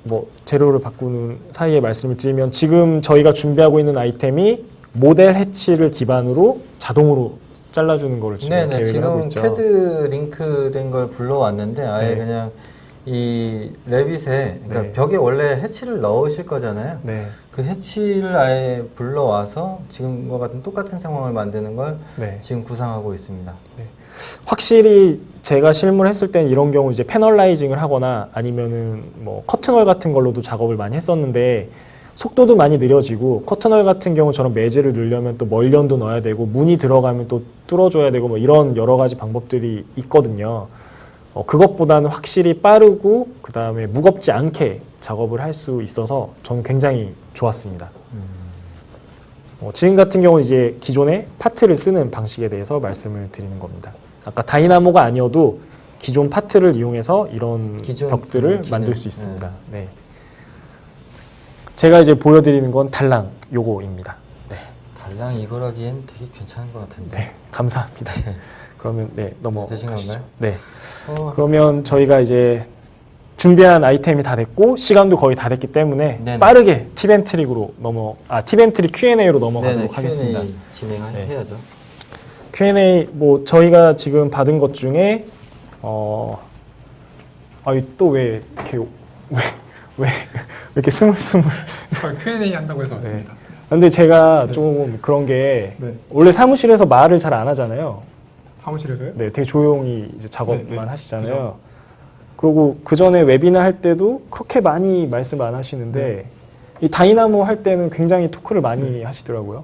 뭐 재료를 바꾸는 사이에 말씀을 드리면 지금 저희가 준비하고 있는 아이템이 모델 해치를 기반으로 자동으로 잘라주는 거를 지금 네네. 계획을 하고 지금 있죠. CAD 링크된 걸 불러왔는데 아예 네. 그냥 이 레빗에 그러니까 네. 벽에 원래 해치를 넣으실 거잖아요. 네, 그 해치를 아예 불러와서 지금과 같은 똑같은 상황을 만드는 걸 네. 지금 구상하고 있습니다. 확실히 제가 실무를 했을 땐 이런 경우 이제 패널라이징을 하거나 아니면은 뭐 커튼월 같은 걸로도 작업을 많이 했었는데 속도도 많이 느려지고 커튼월 같은 경우처럼 매즈를 넣으려면 또 멀련도 넣어야 되고 문이 들어가면 또 뚫어줘야 되고 뭐 이런 여러 가지 방법들이 있거든요. 그것보다는 확실히 빠르고 그 다음에 무겁지 않게 작업을 할 수 있어서 저는 굉장히 좋았습니다. 지금 같은 경우는 이제 기존의 파트를 쓰는 방식에 대해서 말씀을 드리는 겁니다. 아까 다이나모가 아니어도 기존 파트를 이용해서 이런 기존 벽들을 기능, 만들 수 있습니다. 네. 제가 이제 보여드리는 건 달랑 요거입니다. 네. 달랑 이걸 하기엔 되게 괜찮은 것 같은데. 네, 감사합니다. 그러면 네 되신 넘어가시죠. 건가요? 네. 어, 그러면 저희가 이제 준비한 아이템이 다 됐고 시간도 거의 다 됐기 때문에 네네. 빠르게 팁앤트릭으로 팁앤트릭 Q&A로 넘어가도록 네네, 하겠습니다. Q&A 진행해야죠. Q&A 뭐 저희가 지금 받은 것 중에 또 왜 이렇게 왜 이렇게 스물스물. Q&A 한다고 해서 왔습니다. 근데 제가 좀 그런 게 네. 원래 사무실에서 말을 잘 안 하잖아요. 사무실에서요? 네, 되게 조용히 이제 작업만 네, 네. 하시잖아요. 그리고 그 전에 웨비나 할 때도 그렇게 많이 말씀 안 하시는데 이 다이나모 할 때는 굉장히 토크를 많이 하시더라고요.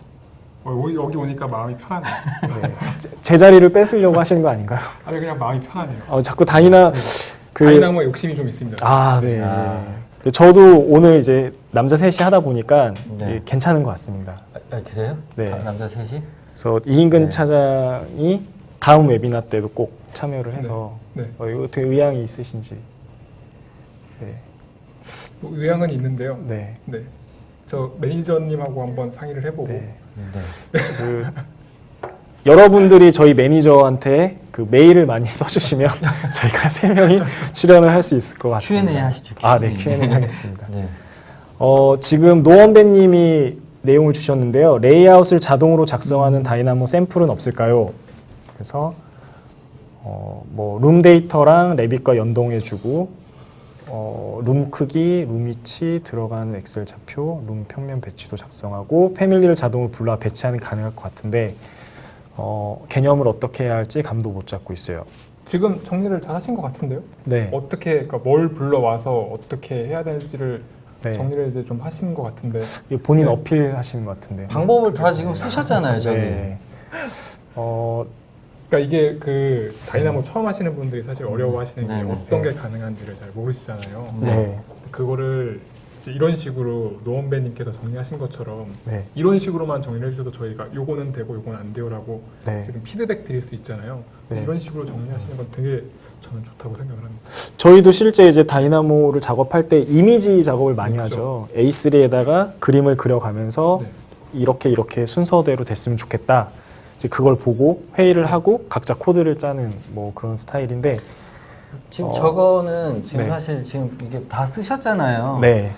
여기 오니까 마음이 편하네요. 네. 제 자리를 뺏으려고 하시는 거 아닌가요? 아니 그냥 마음이 편하네요. 자꾸 다이나모에 욕심이 좀 있습니다. 네. 아. 근데 저도 오늘 이제 남자 셋이 하다 보니까 네. 괜찮은 것 같습니다. 그래요? 네. 남자 셋이? 그래서 이인근 네. 차장이 다음 웨비나 때도 꼭 참여를 해서 네. 이거 되게 의향이 있으신지. 네. 뭐 의향은 있는데요. 네. 네. 저 매니저님하고 한번 상의를 해보고 네. 네. 여러분들이 저희 매니저한테 그 메일을 많이 써주시면 저희가 3명이 출연을 할 수 있을 것 같습니다. Q&A 하시죠. 네, Q&A 하겠습니다. 네. 지금 노원배님이 내용을 주셨는데요. 레이아웃을 자동으로 작성하는 다이나모 샘플은 없을까요? 그래서 뭐 룸 데이터랑 레빗과 연동해주고 룸 크기, 룸 위치, 들어가는 엑셀 좌표, 룸 평면 배치도 작성하고 패밀리를 자동으로 불러 배치하는 게 가능할 것 같은데 개념을 어떻게 해야 할지 감도 못 잡고 있어요. 지금 정리를 잘 하신 것 같은데요? 네. 그러니까 뭘 불러와서 어떻게 해야 될지를 네. 정리를 이제 좀 하시는 것 같은데 이거 본인 네. 어필하시는 것 같은데. 방법을 다 지금 쓰셨잖아요, 저기. 네. 그러니까 이게 그 다이나모 처음 하시는 분들이 사실 어려워하시는 게 네, 네. 어떤 게 가능한지를 잘 모르시잖아요. 네. 그거를 이제 이런 식으로 노원배님께서 정리하신 것처럼 네. 이런 식으로만 정리를 해주셔도 저희가 요거는 되고 요거는 안 돼요라고 네. 좀 피드백 드릴 수 있잖아요. 네. 이런 식으로 정리하시는 건 되게 저는 좋다고 생각을 합니다. 저희도 실제 이제 다이나모를 작업할 때 이미지 작업을 많이 그렇죠. 하죠. A3에다가 그림을 그려가면서 네. 이렇게 순서대로 됐으면 좋겠다. 이제 그걸 보고 회의를 하고 각자 코드를 짜는 뭐 그런 스타일인데. 지금 저거는 지금 네. 사실 지금 이게 다 쓰셨잖아요. 네,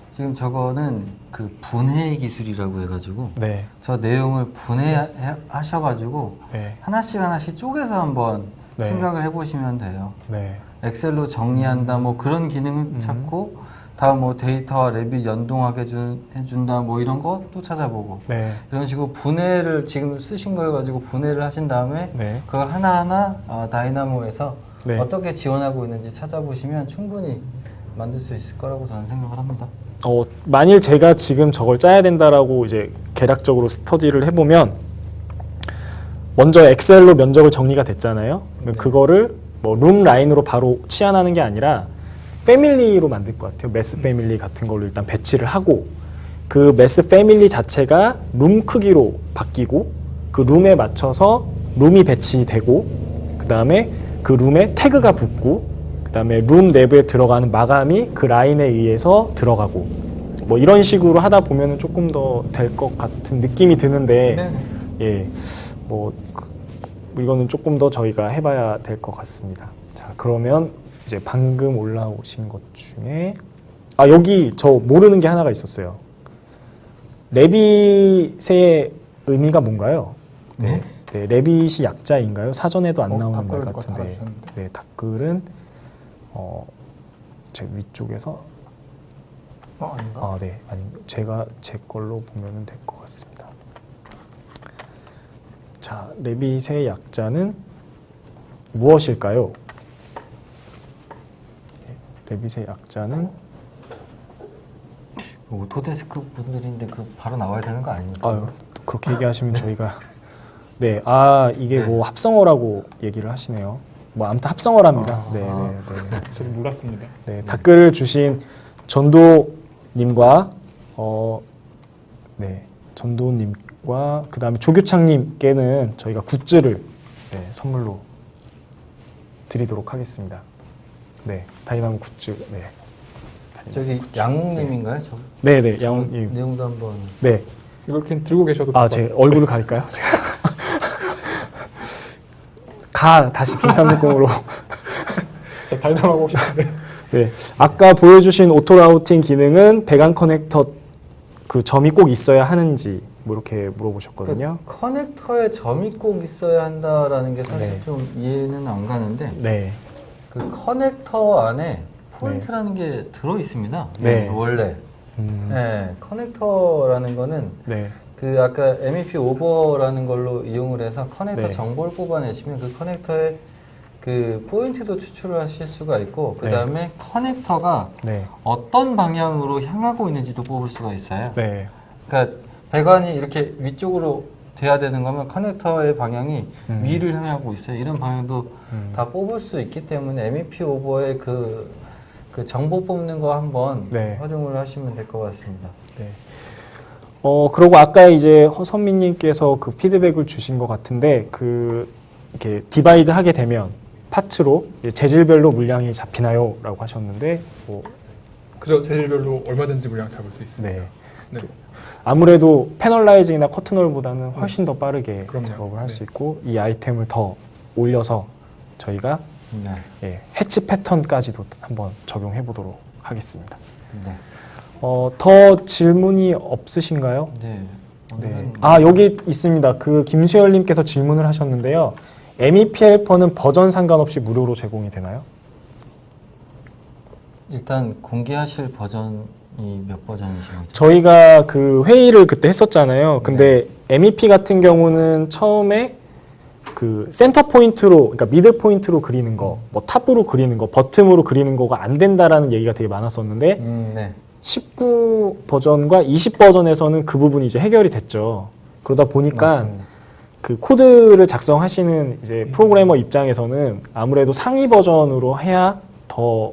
지금 저거는 그 분해 기술이라고 해가지고 네, 저 내용을 분해하셔가지고 네, 하나씩 쪼개서 한번 네. 생각을 해보시면 돼요. 네, 엑셀로 정리한다 뭐 그런 기능을 찾고 다음 뭐 데이터와 레빗 연동하게 해준다 뭐 이런 것도 찾아보고 네, 이런 식으로 분해를 지금 쓰신 거 가지고 분해를 하신 다음에 네. 그걸 하나하나 다이나모에서 네. 어떻게 지원하고 있는지 찾아보시면 충분히 만들 수 있을 거라고 저는 생각을 합니다. 만일 제가 지금 저걸 짜야 된다라고 이제 계략적으로 스터디를 해보면 먼저 엑셀로 면적을 정리가 됐잖아요. 그러면 그거를 뭐 룸 라인으로 바로 치환하는 게 아니라 패밀리로 만들 것 같아요. 매스 패밀리 같은 걸로 일단 배치를 하고 그 매스 패밀리 자체가 룸 크기로 바뀌고 그 룸에 맞춰서 룸이 배치되고 그 다음에 그 룸에 태그가 붙고 그 다음에 룸 내부에 들어가는 마감이 그 라인에 의해서 들어가고 뭐 이런 식으로 하다 보면 조금 더 될 것 같은 느낌이 드는데 네. 예, 뭐 이거는 조금 더 저희가 해봐야 될 것 같습니다. 자, 그러면 이제 방금 올라오신 것 중에 여기 저 모르는 게 하나가 있었어요. 레빗의 의미가 뭔가요? 네, 레빗이 약자인가요? 사전에도 안 나오는 말 댓글을 같은데. 달아주셨는데. 네, 댓글은 제 위쪽에서 아닌가? 네, 아니 제가 제 걸로 보면은 될 것 같습니다. 자, 레빗의 약자는 무엇일까요? 레빗의 약자는 오토데스크 분들인데 그 바로 나와야 되는 거 아닙니까? 또 그렇게 얘기하시면 저희가 네, 이게 뭐 합성어라고 얘기를 하시네요. 뭐 아무튼 합성어랍니다. 네. 저도 몰랐습니다. 네, 댓글을 주신 전도님과 전도님 와 그다음에 조규창님께는 저희가 굿즈를 네, 선물로 드리도록 하겠습니다. 네, 다이나모 굿즈. 네. 저기 양웅님인가요? 저 네네, 양님. 내용도 한번. 네. 이걸 그냥 들고 계셔도 아, 제 얼굴을 가릴까요? 다시 김삼육공으로. 저 다이나모 하고 싶은데. 네, 아까 보여주신 오토 라우팅 기능은 배관 커넥터 그 점이 꼭 있어야 하는지 뭐 이렇게 물어보셨거든요. 그 커넥터에 점이 꼭 있어야 한다라는 게 사실 네. 좀 이해는 안 가는데 네, 그 커넥터 안에 포인트라는 게 들어 있습니다. 네. 원래. 네, 커넥터라는 거는 네, 그 아까 MEP 오버라는 걸로 이용을 해서 커넥터 네. 정보를 뽑아내시면 그 커넥터에 그 포인트도 추출을 하실 수가 있고 그 다음에 커넥터가 네, 어떤 방향으로 향하고 있는지도 뽑을 수가 있어요. 네, 그러니까 배관이 이렇게 위쪽으로 돼야 되는 거면 커넥터의 방향이 위를 향하고 있어요. 이런 방향도 다 뽑을 수 있기 때문에 MEP 오버의 그 정보 뽑는 거 한번 네. 활용을 하시면 될 것 같습니다. 네. 그리고 아까 이제 허선미님께서 그 피드백을 주신 것 같은데 그 이렇게 디바이드 하게 되면 파츠로 재질별로 물량이 잡히나요? 라고 하셨는데 뭐 그죠. 재질별로 얼마든지 물량 잡을 수 있습니다. 네. 네. 아무래도 패널라이징이나 커튼홀보다는 훨씬 더 빠르게 그럼요. 작업을 할 수 네. 있고 이 아이템을 더 올려서 저희가 네. 예, 해치 패턴까지도 한번 적용해 보도록 하겠습니다. 네. 더 질문이 없으신가요? 네. 네. 오늘은 아 여기 있습니다. 그 김수열님께서 질문을 하셨는데요. MEP 헬퍼는 버전 상관없이 무료로 제공이 되나요? 일단 공개하실 버전이 몇 버전이신 거죠? 저희가 그 회의를 그때 했었잖아요. 근데 MEP 같은 경우는 처음에 그 센터 포인트로, 그러니까 미들 포인트로 그리는 거, 뭐 탑으로 그리는 거, 버튼으로 그리는 거가 안 된다라는 얘기가 되게 많았었는데 네. 19 버전과 20 버전에서는 그 부분이 이제 해결이 됐죠. 그러다 보니까 맞습니다. 그 코드를 작성하시는 이제 프로그래머 입장에서는 아무래도 상위 버전으로 해야 더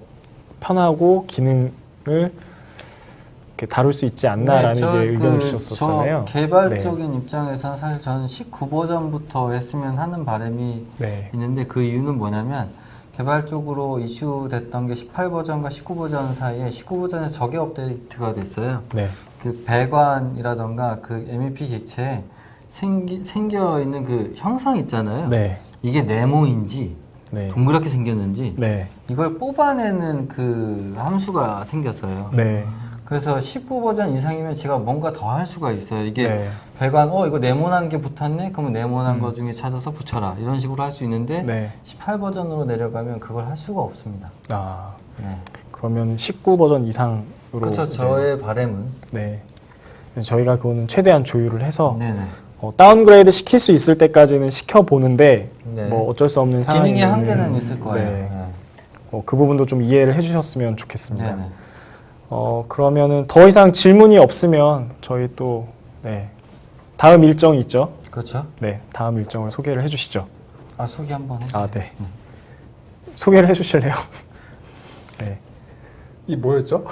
편하고 기능을 이렇게 다룰 수 있지 않나라는 네, 이제 의견을 저 주셨었잖아요. 개발적인 입장에서는 사실 저는 19버전부터 했으면 하는 바람이 네. 있는데 그 이유는 뭐냐면 개발적으로 이슈됐던 게 18버전과 19버전 사이에 19버전에서 저게 업데이트가 됐어요. 네. 그 배관이라던가 그 MEP 객체에 생겨 있는 그 형상 있잖아요. 네. 이게 네모인지 네. 동그랗게 생겼는지 네. 이걸 뽑아내는 그 함수가 생겼어요. 네. 그래서 19버전 이상이면 제가 뭔가 더 할 수가 있어요. 이게 네. 배관, 이거 네모난 게 붙었네? 그러면 네모난 거 중에 찾아서 붙여라. 이런 식으로 할 수 있는데, 네. 18버전으로 내려가면 그걸 할 수가 없습니다. 아, 네. 그러면 19 버전 이상으로 그렇죠. 이제- 저의 바람은. 네. 저희가 그거는 최대한 조율을 해서 네네. 다운그레이드 시킬 수 있을 때까지는 시켜 보는데 네. 뭐 어쩔 수 없는 상황이 기능의 한계는 있을 거예요. 네. 네. 그 부분도 좀 이해를 해주셨으면 좋겠습니다. 네네. 그러면은 더 이상 질문이 없으면 저희 또 네. 다음 일정이 있죠. 그렇죠. 네, 다음 일정을 소개를 해주시죠. 소개 한번 해주세요. 아, 네. 소개를 해주실래요? 네. 이 뭐였죠?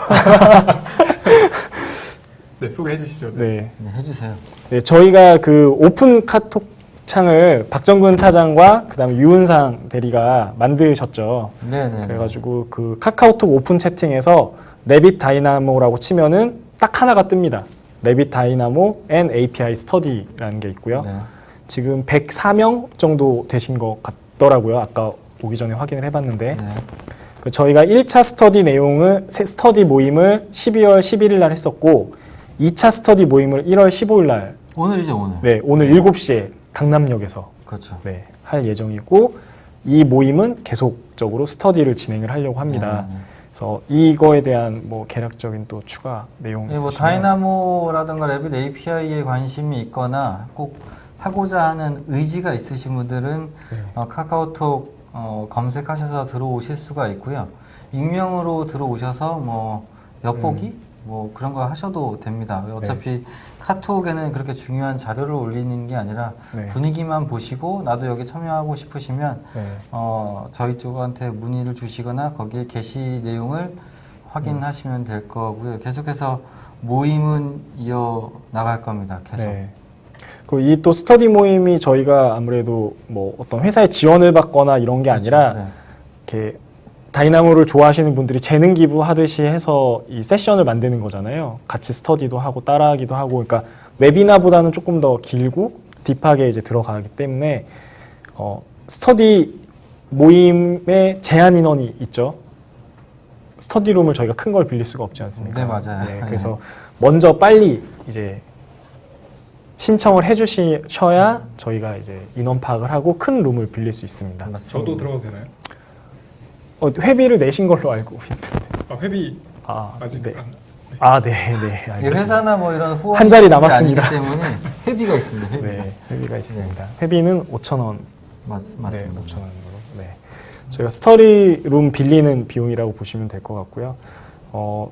네, 소개해 주시죠. 네. 네, 해주세요. 네, 저희가 그 오픈 카톡 창을 박정근 차장과 그다음에 유은상 대리가 만드셨죠. 네네. 그래가지고 그 카카오톡 오픈 채팅에서 레빗 다이나모라고 치면은 딱 하나가 뜹니다. 레빗 다이나모 and API 스터디라는 게 있고요. 네. 지금 104명 정도 되신 것 같더라고요. 아까 오기 전에 확인을 해봤는데 네. 그 저희가 1차 스터디 내용을 스터디 모임을 12월 11일 날 했었고 2차 스터디 모임을 1월 15일 날 오늘이죠, 오늘. 네, 오늘 7시에 강남역에서 그렇죠. 네, 할 예정이고 이 모임은 계속적으로 스터디를 진행을 하려고 합니다. 네. 그래서 이거에 대한 뭐 개략적인 또 추가 내용 네, 뭐 있으시면 다이나모라든가 레빗 API에 관심이 있거나 꼭 하고자 하는 의지가 있으신 분들은 네. 카카오톡 검색하셔서 들어오실 수가 있고요. 익명으로 들어오셔서 뭐 엿보기 뭐 그런 거 하셔도 됩니다. 어차피 카톡에는 그렇게 중요한 자료를 올리는 게 아니라 네. 분위기만 보시고 나도 여기 참여하고 싶으시면 네. 저희 쪽한테 문의를 주시거나 거기에 게시 내용을 확인하시면 될 거고요. 계속해서 모임은 이어 나갈 겁니다. 계속. 네. 이 또 스터디 모임이 저희가 아무래도 뭐 어떤 회사에 지원을 받거나 이런 게 아니라 네. 이렇게 다이나모를 좋아하시는 분들이 재능 기부하듯이 해서 이 세션을 만드는 거잖아요. 같이 스터디도 하고 따라하기도 하고, 그러니까 웨비나보다는 조금 더 길고 딥하게 이제 들어가기 때문에 스터디 모임에 제한 인원이 있죠. 스터디룸을 저희가 큰 걸 빌릴 수가 없지 않습니까? 네, 맞아요. 네, 그래서 먼저 빨리 이제 신청을 해주셔야 저희가 이제 인원 파악을 하고 큰 룸을 빌릴 수 있습니다. 맞습니다. 저도 들어가도 되나요? 회비를 내신 걸로 알고 있는데. 회비 아, 아직 네. 안. 아, 네, 네, 예, 알겠습니다. 회사나 뭐 이런 후원 한 자리 남았습니다. 아니기 때문에 회비가 있습니다. 회비가. 네, 회비가 있습니다. 회비는 5,000원. 맞습니다. 네, 5,000원으로. 네. 저희가 스터디룸 빌리는 비용이라고 보시면 될 것 같고요.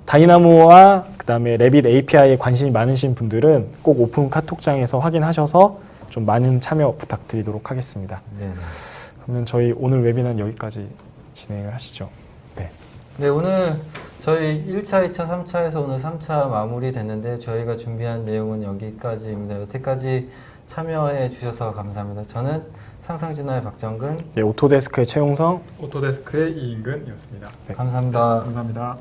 다이나모와 그다음에 레빗 API에 관심이 많으신 분들은 꼭 오픈 카톡장에서 확인하셔서 좀 많은 참여 부탁드리도록 하겠습니다. 네. 그러면 저희 오늘 웨비나는 여기까지 진행을 하시죠. 네. 네, 오늘 저희 1차, 2차, 3차에서 오늘 3차 마무리 됐는데 저희가 준비한 내용은 여기까지입니다. 여태까지 참여해 주셔서 감사합니다. 저는 상상진화의 박정근, 네, 오토데스크의 최용성. 오토데스크의 이인근이었습니다. 감사합니다. 감사합니다.